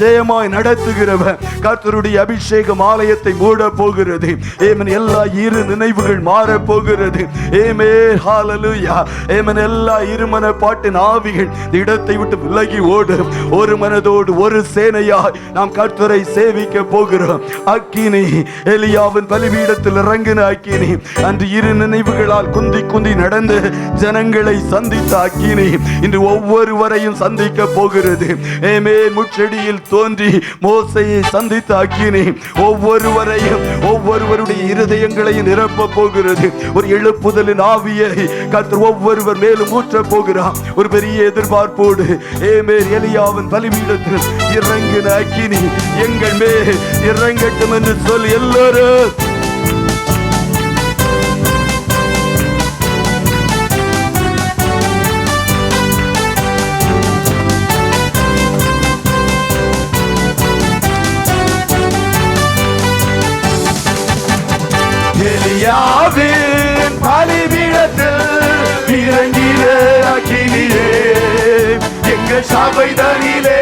ஜெயமாய் நடத்துகிறவர். கர்த்தருடைய அபிஷேகம் ஆலயத்தை மூட போகிறது. ஏமன் எல்லா இரு நினைவுகள் மாற போகிறது. ஏமே ஹalleluya. ஏமன் எல்லா இருமன பாட்டின் ஆவிகள் இடத்தை விட்டு விலகி ஓடும். ஒரு மனதோடு ஒரு சேனையாய் நாம் கர்த்தரை சேவிக்க போகிறோம். அக்கினி எலியாவின் பலிபீடத்தில் இறங்கின அக்கினி, அன்று இரு நினைவுகளால் குந்தி குந்தி நடந்து ஜனங்களை சந்தித்த அக்கினி இன்று ஒவ்வொருவரையும் சந்திக்க போகிறது. ஏமே முட்செடியில் தோன்றி மோசையை சந்தித்த அக்கினி ஒவ்வொருவரையும் ஒவ்வொருவருடைய இருதயங்களையும் நிரப்ப போகிறது. ஒரு எழுப்புதலின் ஆவியை கர்த்தர் ஒவ்வொருவர் மேலும் ஊற்ற போகிறார். ஒரு பெரிய எதிர்பார்ப்போடு ஏமே எலியாவின் பலிபீடத்தில் இறங்கின அக்கினி எங்கள் மேல் இறங்கட்டும் என்று சொல்லி எல்லாரும் எலியாவின் பலிபீடத்தில் இறங்கின அக்கினியே எங்கள் சபைதனிலே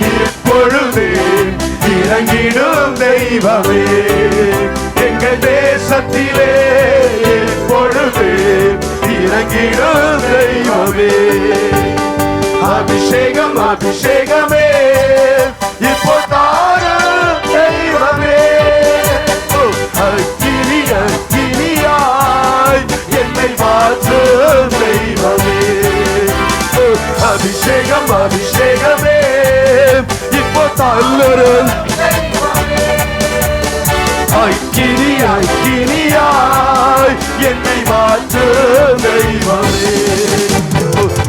இப்பொழுது இறங்கிடும் தெய்வமே. எங்கள் தேசத்திலே இப்பொழுது இறங்கிடும் தெய்வமே. அபிஷேகம் அபிஷேகமே இப்போ தாரும் தெய்வமே. அக்கினி அக்கினியாய் என்னை மாற்றும் தெய்வமே. அபிஷேகம் அபிஷேகமே இப்போ தள்ளும் அக்கினி அக்கினியாய் என்னை மாற்றும் தெய்வமே.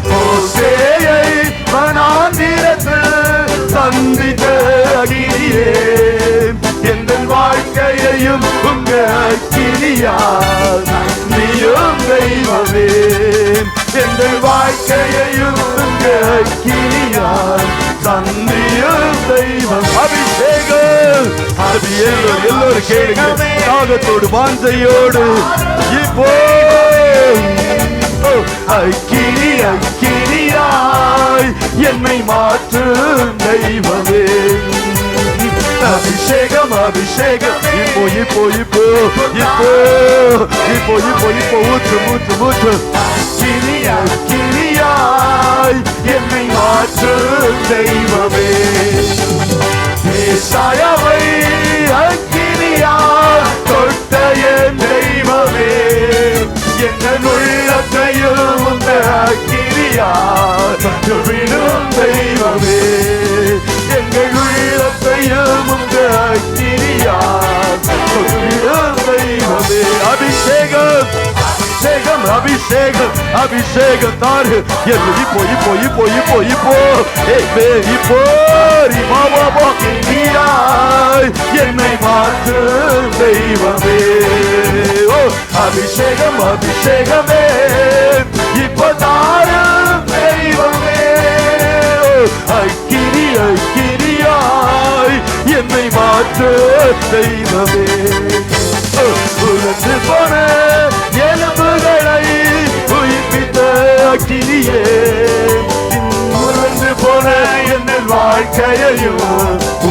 மோசேயை வனாந்திரத்தில் சந்தித்த அக்கினியே எங்கள் வாழ்க்கையையும் உங்க அக்கினியால் நீயும் தெய்வமே. எங்கள் வாழ்க்கையையும் உங்க அக்கினியால் சந்தியும் தெய்வம். அபிஷேகம் அது எல்லோரும் கேளுங்க தாகத்தோடு வாஞ்சையோடு இப்போ அக்கினி அக்கினியாய் என்னை மாற்றும் தெய்வமே. அபிஷேகம் அபிஷேகம் இப்போ இப்போ இப்போ இப்போ இப்போ இப்போ இப்போ ஊற்று ஊற்று ஊற்று. அக்கினி அக்கினியாய் என்னை மாற்றும் தெய்வமே. ஏசாயாவை அக்கினியால் தொட்ட என் தெய்வமே. எங்கள் உள்ளத்தையும் உந்த அக்கினியால் விடும் தெய்வமே. எங்கள் உள்ளத்தையும் உங்க அக்கினியால் விடும் தெய்வமே. அபிஷேகம் அபிஷேகம் அபிஷேகம் அபிஷேகம் தாரு இப்போ இப்போ இப்போ இப்போ இப்போ இப்போ என்னை மாற்றும் தெய்வமே. ஓ அபிஷேகம் அபிஷேகமே இப்போ தாரும் தெய்வமே. அக்கினி அக்கினியாய் என்னை மாற்றும் தெய்வமே. உலர்ந்து போன எலும்புகளை உயிர்ப்பித்த அக்கினியே உலர்ந்து போன என் வாழ்க்கையையும்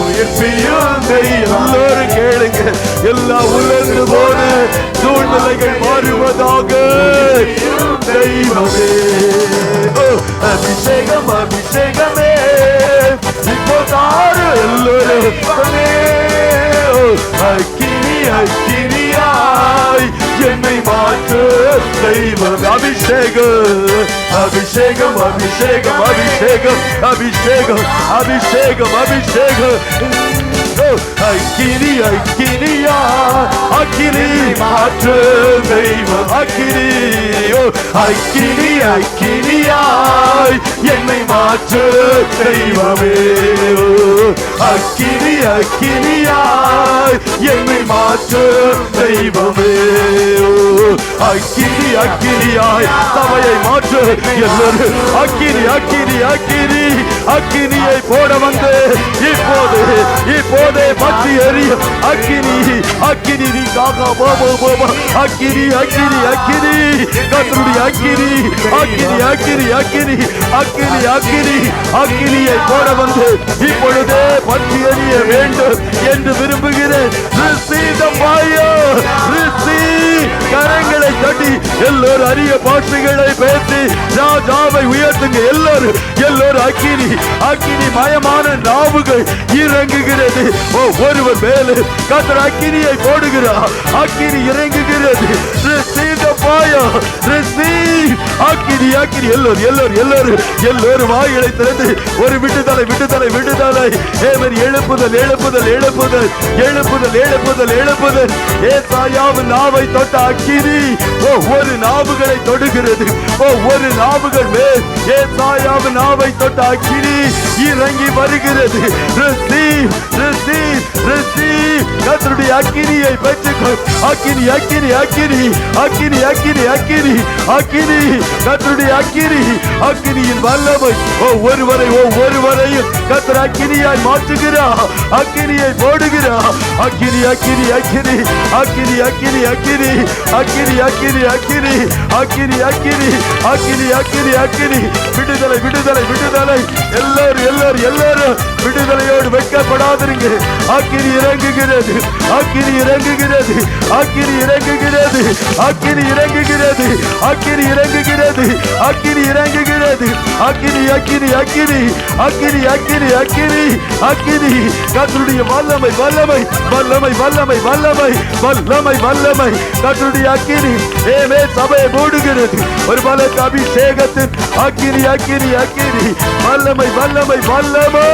உயிர்ப்பியும் தெய்வம். எல்லோரும் கேளுங்க எல்லா உலர்ந்து போன சூழ்நிலைகள் மாறுவதாக தெய்வமே. அபிஷேகம் அபிஷேகமே இப்போ தாரு எல்லோரும் அக்கினி அக்கினியாய் என்னை மாற்றும் தெய்வம். அபிஷேகம் அபிஷேகம் அபிஷேகம் அபிஷேகம் அபிஷேகம் அபிஷேகம் அபிஷேகம். அக்கினி அக்கினியா அக்கினி மாற்றும் தெய்வம். அக்கினி அக்கினி அக்கினியாய் என்னை மாற்றும் தெய்வமே. அக்கினி அக்கினியாய் என்னை மாற்றும் தெய்வமே. அக்கினி அக்கினியாய் சபையை மாற்று எல்லோரும் அக்கினி அக்கினி அக்கினி அக்கினியை போட வந்து இப்போதே பற்றி எரியும் அக்கினி அக்கினி நீ காக்கா போபோ போபோ அக்கினி அக்கினி அக்கினி கர்த்தருடைய அக்கினி அக்கினி அக்கினி அக்கினி அக்கினி அக்கினி அக்கினியை போட வந்து இப்பொழுதே பற்றி எரிய வேண்டும் என்று விரும்புகிறேன். Receive the fire. Receive. கரங்களை தட்டி எல்லோரும் அரிய பாஷைகளை பேசி ராஜாவை உயர்த்துங்க. எல்லோரும் அக்கினி அக்கினி மயமான நாவுகள் இறங்குகிறது. ஒருவர் மேலே கர்த்தர் அக்கினியை போடுகிறார். அக்கினி இறங்குகிறது. Receive the fire. Receive. அக்கினி அக்கினி எல்லோரும் வாய்களை திறந்து ஒரு விடுதலை விடுதலை விடுதலை எழுப்புதல் எழுப்புதல் எழுப்புதல் எழுப்புதல் எழுப்புதல் எழுப்புதல். ஏசாயாவின் நாவை தொட்ட அக்கினி ஒவ்வொரு நாவுகளை தொடுகிறது. ஒவ்வொரு நாவுகள் மேல் ஏசாயாவின் நாவை தொட்ட அக்கினி இறங்கி வருகிறது. Receive, receive, receive. கர்த்தருடைய அக்கினியை பெற்றுக்கொள். அக்கினி அக்கினி அக்கினி அக்கினி அக்கினி அக்கினி அக்கினி கர்த்தருடைய அக்கினி அக்கினியின் வல்லமை ஒவ்வொருவரையும் கர்த்தர் அக்கினியாய் மாற்றுகிறார். அக்கினியை போடுகிறார். அக்கினி அக்கினி அக்கினி அக்கினி அக்கினி அக்கினி அக்கினி அக்கினி அக்கினி அக்கினி அக்கினி அக்கினி அக்கினி அக்கினி விடுதலை விடுதலை விடுதலை. எல்லாரும் விடுதலையோடு வெட்கப்படாதீங்க. அக்கினி இறங்குகிறது. அக்கினி இறங்குகிறது. அக்கினி இறங்குகிறது. அக்கினி இறங்குகிறது. அக்கினி இறங்குகிறது. அக்கினி இறங்குகிறது. அக்கினி அக்கினி அக்கினி அக்கினி அக்கினி அக்கினி அக்கினி கர்த்தருடைய வல்லமை வல்லமை வல்லமை வல்லமை வல்லமை வல்லமை வல்லமை கர்த்தருடைய அக்கினி சபையை மூடுகிறது. ஒரு பலத்த அபிஷேகத்தின் அக்கினி அக்கினி அக்கினி வல்லமை வல்லமை வல்லமை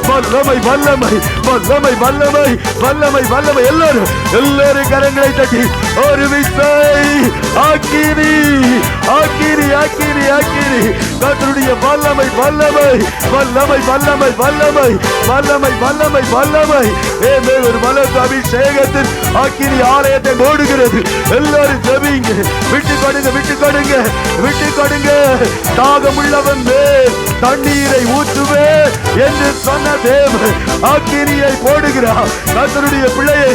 வல்லமை வல்லமை வல்லமை வல்லமை வல்லமை வல்லமை. எல்லாரும் கரங்களை தட்டி ஒரு விசை அக்கினி அக்கினி அக்கினி அக்கினி கர்த்தருடைய வல்லமை வல்லமை வல்லமை வல்லமை வல்லமை வல்லமை வல்லமை வல்லமை. ஒரு பலத்த அபிஷேகத்தின் அக்கினி ஆலயத்தை மூடுகிறது. எல்லாரும் ஜெபிங்க. விட்டு கொடுங்க விட்டு கொடுங்க விட்டு கொடுங்க. தாகம் உள்ளவன் மேல் தண்ணீரை ஊற்றுவே என்று சொன்ன தேவன் அக்கினியை போடுகிறார். கர்த்தருடைய பிள்ளையை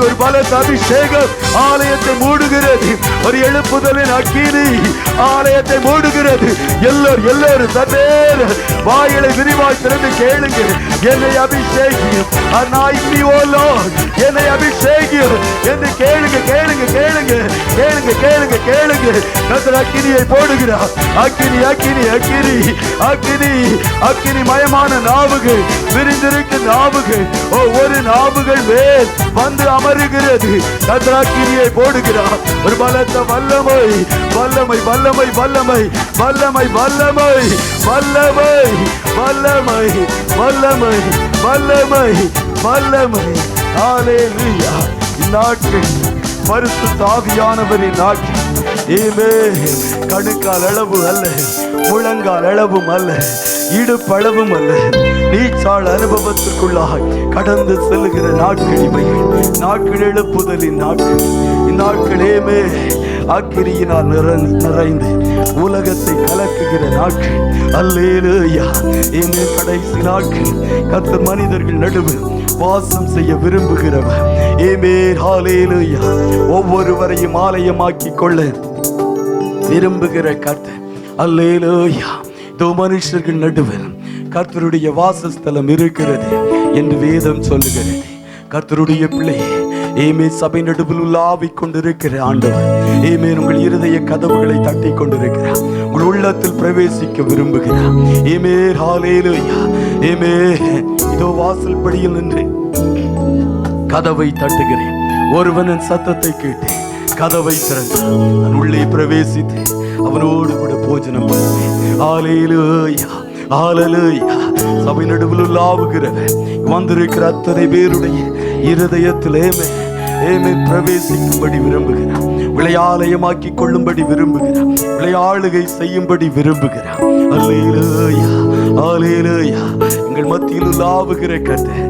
ஒரு பலத்த அபிஷேகம் ஆலயத்தை மூடுகிறது. ஒரு எழுப்புதலின் அக்கினி ஆலயத்தை மூடுகிறது. எல்லாரும் தன்னேர் வாயிலை விரிவாய் திறந்து கேளுங்க. என்னை அபிஷேகியும் என்னை அபிஷேகியும் என்று கேளுங்க கேளுங்க கேளுங்க கேளுங்க கேளுங்க கேளுங்க. கர்த்தர் அக்கினியை போடுகிறார். அக்கினி அக்கினி அக்கினி அக்கினி அக்கினி மயமான நாவுகள் விரிந்திருக்கும் நாவுகள் ஒவ்வொரு நாவுகள் மேல் வந்து அமருகிறது. கர்த்தர் அக்கினியை போடுகிறார். ஒரு பலத்த வல்லமை வல்லமை வல்லமை வல்லமை வல்லமை வல்லமை வல்லமை வல்லமை வல்லமை வல்லமை வல்லமை. ஹல்லேலூயா. இந்நாட்கள் பரிசுத்த ஆவியானவரின் நாட்கள். கணுக்கால் அளவு அல்ல, முழங்கால் அளவும் அல்ல, இடுப்பளவும் அல்ல, நீச்சாள் அனுபவத்திற்குள்ளாய் கடந்து செல்லுகிற நாட்கள் இவைகள். நாட்கள் எழுப்புதலின் நாட்கள். இந்நாட்களேமே அக்கினியினால் நிறைந்து உலகத்தை கலக்குகிற நாட்கள். அல்லேலூயா. இந்த கடைசி நாட்கள் கர்த்தர் மனிதர்கள் நடுவில் வாசம் செய்ய விரும்புகிறவர். ஹல்லேலூயா. ஒவ்வொருவரையும் ஆலயமாக்கிக் கொள்ள விரும்புகிற கர்த்தர். அல்லேலூயா. இதோ மனுஷர்கள் நடுவில் கர்த்தருடைய வாசஸ்தலம் இருக்கிறது என்று வேதம் சொல்லுகிறது. கர்த்தருடைய பிள்ளையே சபை நடுவில் உலாவிக் கொண்டிருக்கிற ஆண்டவர் உங்கள் இருதய கதவுகளை தட்டி கொண்டிருக்கிறார். உங்கள் உள்ளத்தில் பிரவேசிக்க விரும்புகிறார். ஹல்லேலூயா. இதோ வாசல் படியில் நின்று கதவை தட்டுகிறேன். ஒருவனின் சத்தத்தை கேட்டு கதவை திறந்தான். நான் உள்ளே பிரவேசித்து அவனோடு கூட போஜனம் பண்ணுவேன். ஹல்லேலூயா. ஹல்லேலூயா. சபை நடுவில் உலாவுகிறவர் வந்திருக்கிற அத்தனை பேருடைய இருதயத்திலே பிரவேசிக்கும்படி விரும்புகிறார். விளையாலயமாக்கிக் கொள்ளும்படி விரும்புகிறார். விளையாளுகை செய்யும்படி விரும்புகிறார். அல்லேலூயா. அல்லேலூயா. எங்கள் மத்தியில் உலாவுகிற கர்த்தர்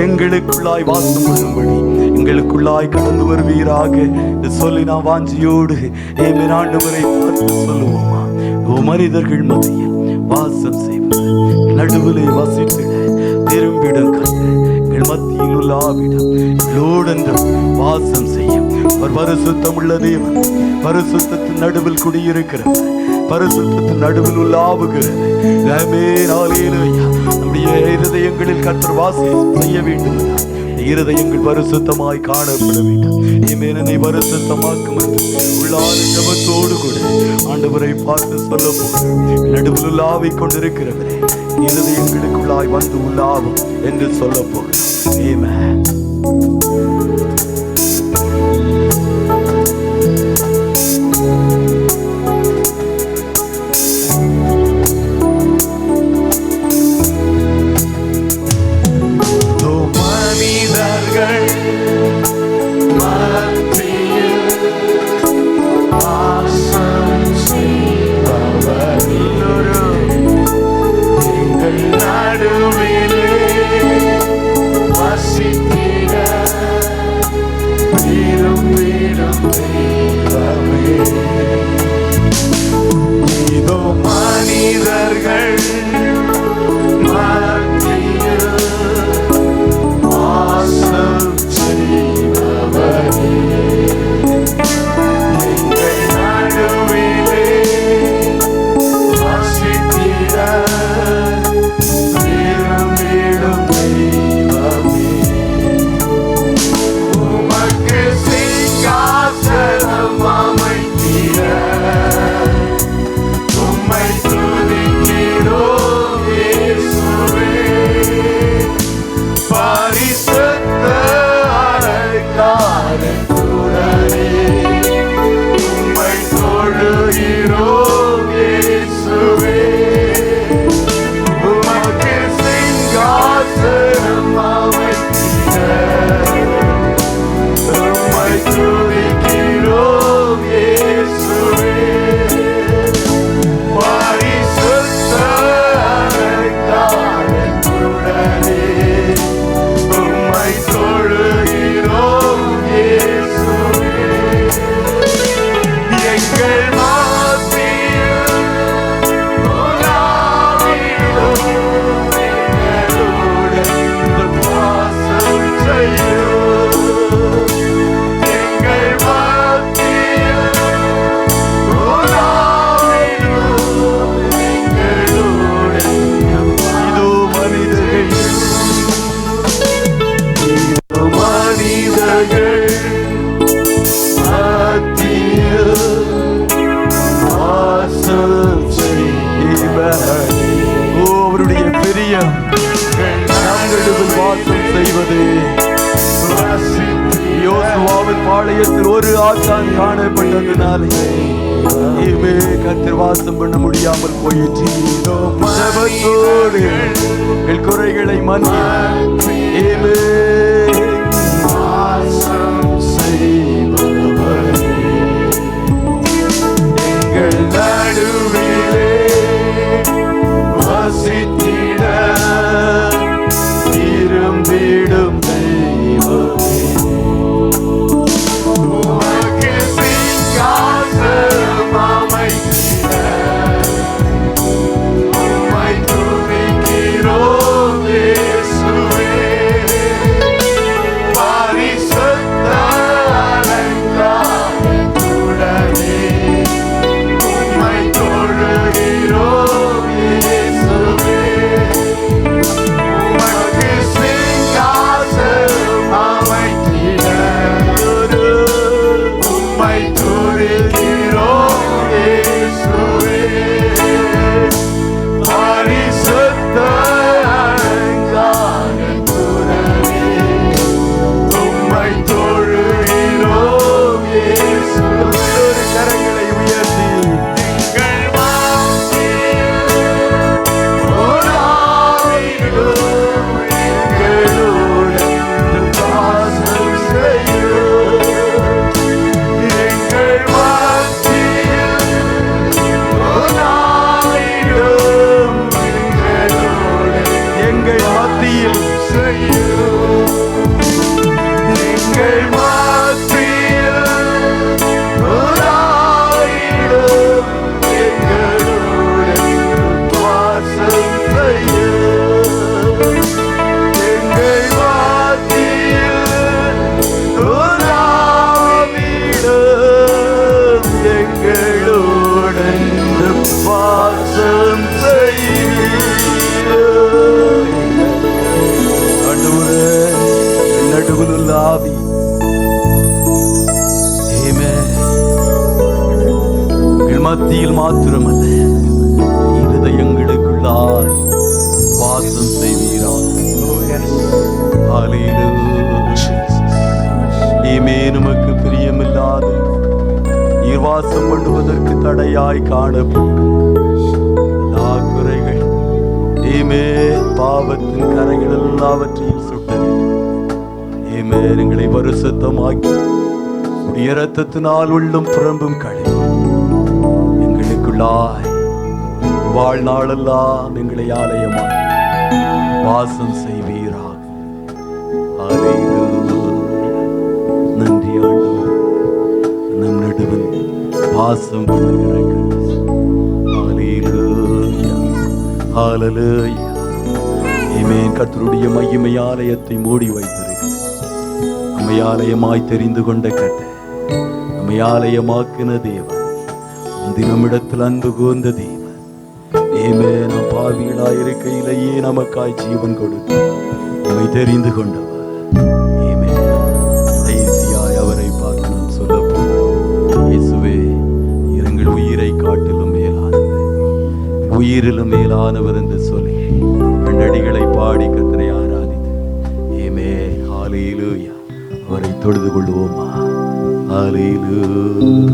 எங்களுக்குள்ளாய் வாசம் பண்ணும்படி எங்களுக்குள்ளாய் கடந்து வருவீராக என்று சொல்லி நான் வாஞ்சியோடு ஏமேன் ஆண்டவரை பார்த்து சொல்லுவோமா? மனிதர்கள் மத்தியில் வாசம் செய்வது, நடுவிலே வசித்திட திரும்பிடும் கண்டு எங்கள் மத்தியில் உள்ள ஆவிடம் எங்களோடென்றும் வாசம் செய்யும். அவர் பரிசுத்தம் உள்ள தேவன், பரிசுத்தத்தின் நடுவில் குடியிருக்கிறவர், பரிசுத்தத்தின் நடுவில் உள்ள ஆவுகிறது. நம்முடைய இருதயங்களில் கர்த்தர் வாசம் செய்ய வேண்டும். இருதயங்கள் பரிசுத்தமாய் காணப்பட வேண்டும். என்னை பரிசுத்தமாக்கும் உள்ளான ஜபத்தோடு கூட ஆண்டவரை பார்த்து சொல்ல போகிறேன். நடுவில் உள்ளாவை கொண்டிருக்கிறவரே, இருதயங்களுக்குள்ளாய் வந்து உள்ளாவும் என்று சொல்ல போகிறேன். ஆமென். பாளையத்தில் ஒரு ஆசான் காணப்பட்டதுனாலே கர்த்தர் வாசம் பண்ண முடியாமல் போயிற்று. ஜெபத்தோடு எங்கள் குறைகளை மன்னித்து எங்கள் நடுவிலே வசித்திட திரும்பிடும் தெய்வமே, எங்கள் மத்தியில் மாத்திரமல்ல இருதயங்களுக்குள்ளாய் வாசம் செய்வீராக. நமக்கு பிரியமில்லாத நீர் வாசம் பண்ணுவதற்கு தடையாய் காணப்படும் எல்லா குறைகள் பாவத்தின் கரைகள் எல்லாவற்றையும் சுட்டது. எங்களை பரிசுத்தமாக்கி உடைய இரத்தத்தினால் உள்ளும் புறம்பும் கழுவி எங்களுக்குள்ளாய் வாழ்நாளெல்லாம் எங்களை ஆலயமாய் வாசம் செய்வீராக. நன்றி ஆண்டவரே, நம் நடுவில் வாசம் பண்ணுகிற கர்த்தருடைய மகிமை ஆலயத்தை மூடி வைத்திருக்க நம்மை ஆலயமாய் தெரிந்து கொண்ட கட்ட நம்மை ஆலயமாக்கின தேவன், நம்மிடத்தில் அன்பு கூர்ந்த தேவன். நாம் பாவிகளாயிருக்கையிலேயே நமக்காய் ஜீவன் கொடுத்து நம்மை தெரிந்து கொண்டவர். கடைசியாய் அவரை பார்த்து நாம் சொல்லப்போம், இயேசுவே எங்கள் உயிரை காட்டிலும் மேலானவர், உயிரிலும் மேலானவர் என்று சொல்லி அடிகளை பாடி கர்த்தரை ஆராதித்து ஹல்லேலூயா அவரை தொழுது கொள்வோமா. ஹல்லேலூயா.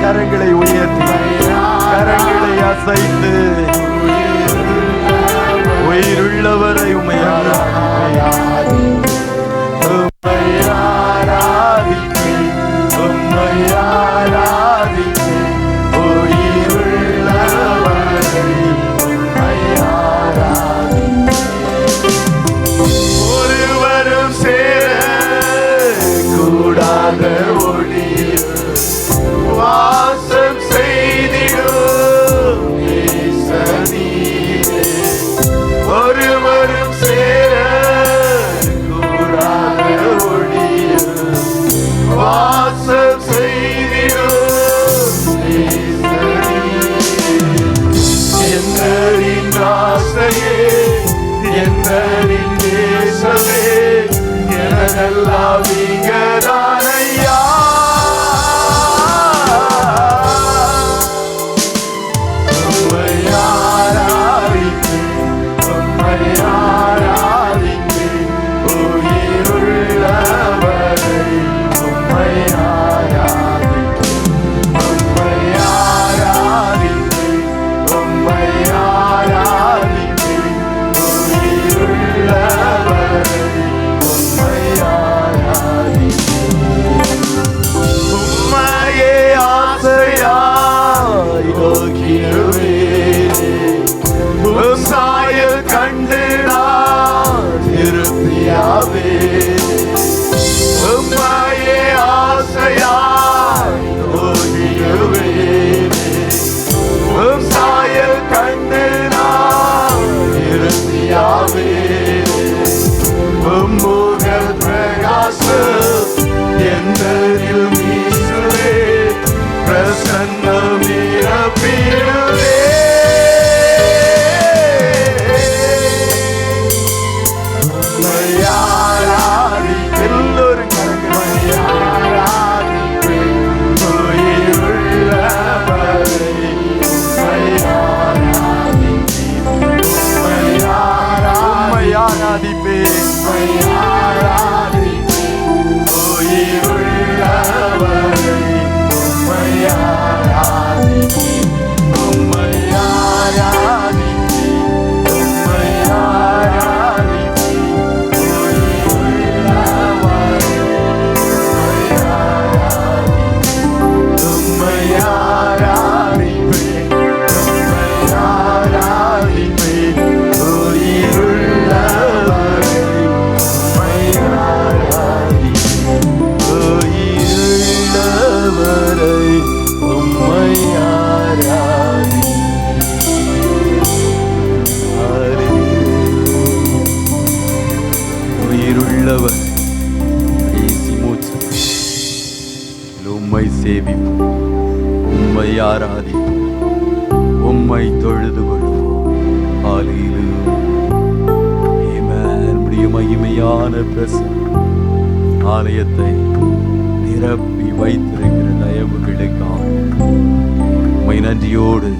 கரங்களை உயர்த்தி கரங்களை அசைத்து உயிருள்ளவரை ஒருவரும் சேர கூடாத ஒளி வாசம் செய்திடும் நேசனீரே, ஒருவரும் சேர கூடாத ஒளியில் வாசம் செய்திடும் நேசனீரே. என்னரின் ஆசையே, என்னரின் நேசமே, எனதெல்லாம் நீங்கதான் ஐயா. சாயல் கண்டு நான் திருப்தியாவே, உம்மையே ஆசையாய் நோகிடுவேனே. உம் சாயல் கண்டு நான் திருப்தியாவே, உம் முக பிரகாசம் என்னில் வீசுவே, பிரசன்னம் நிரப்பிடுவே. உம்மை சேவிப்போம், உம்மை ஆராதிப்போம், உம்மை தொழுது கொள்வோம். ஹல்லேலூயா. ஆமென். நம்முடைய மகிமையான பிரசன்னம் ஆலயத்தை நிரப்பி வைத்திருக்கிற தயவுகளுக்காக உம்மை நன்றியோடு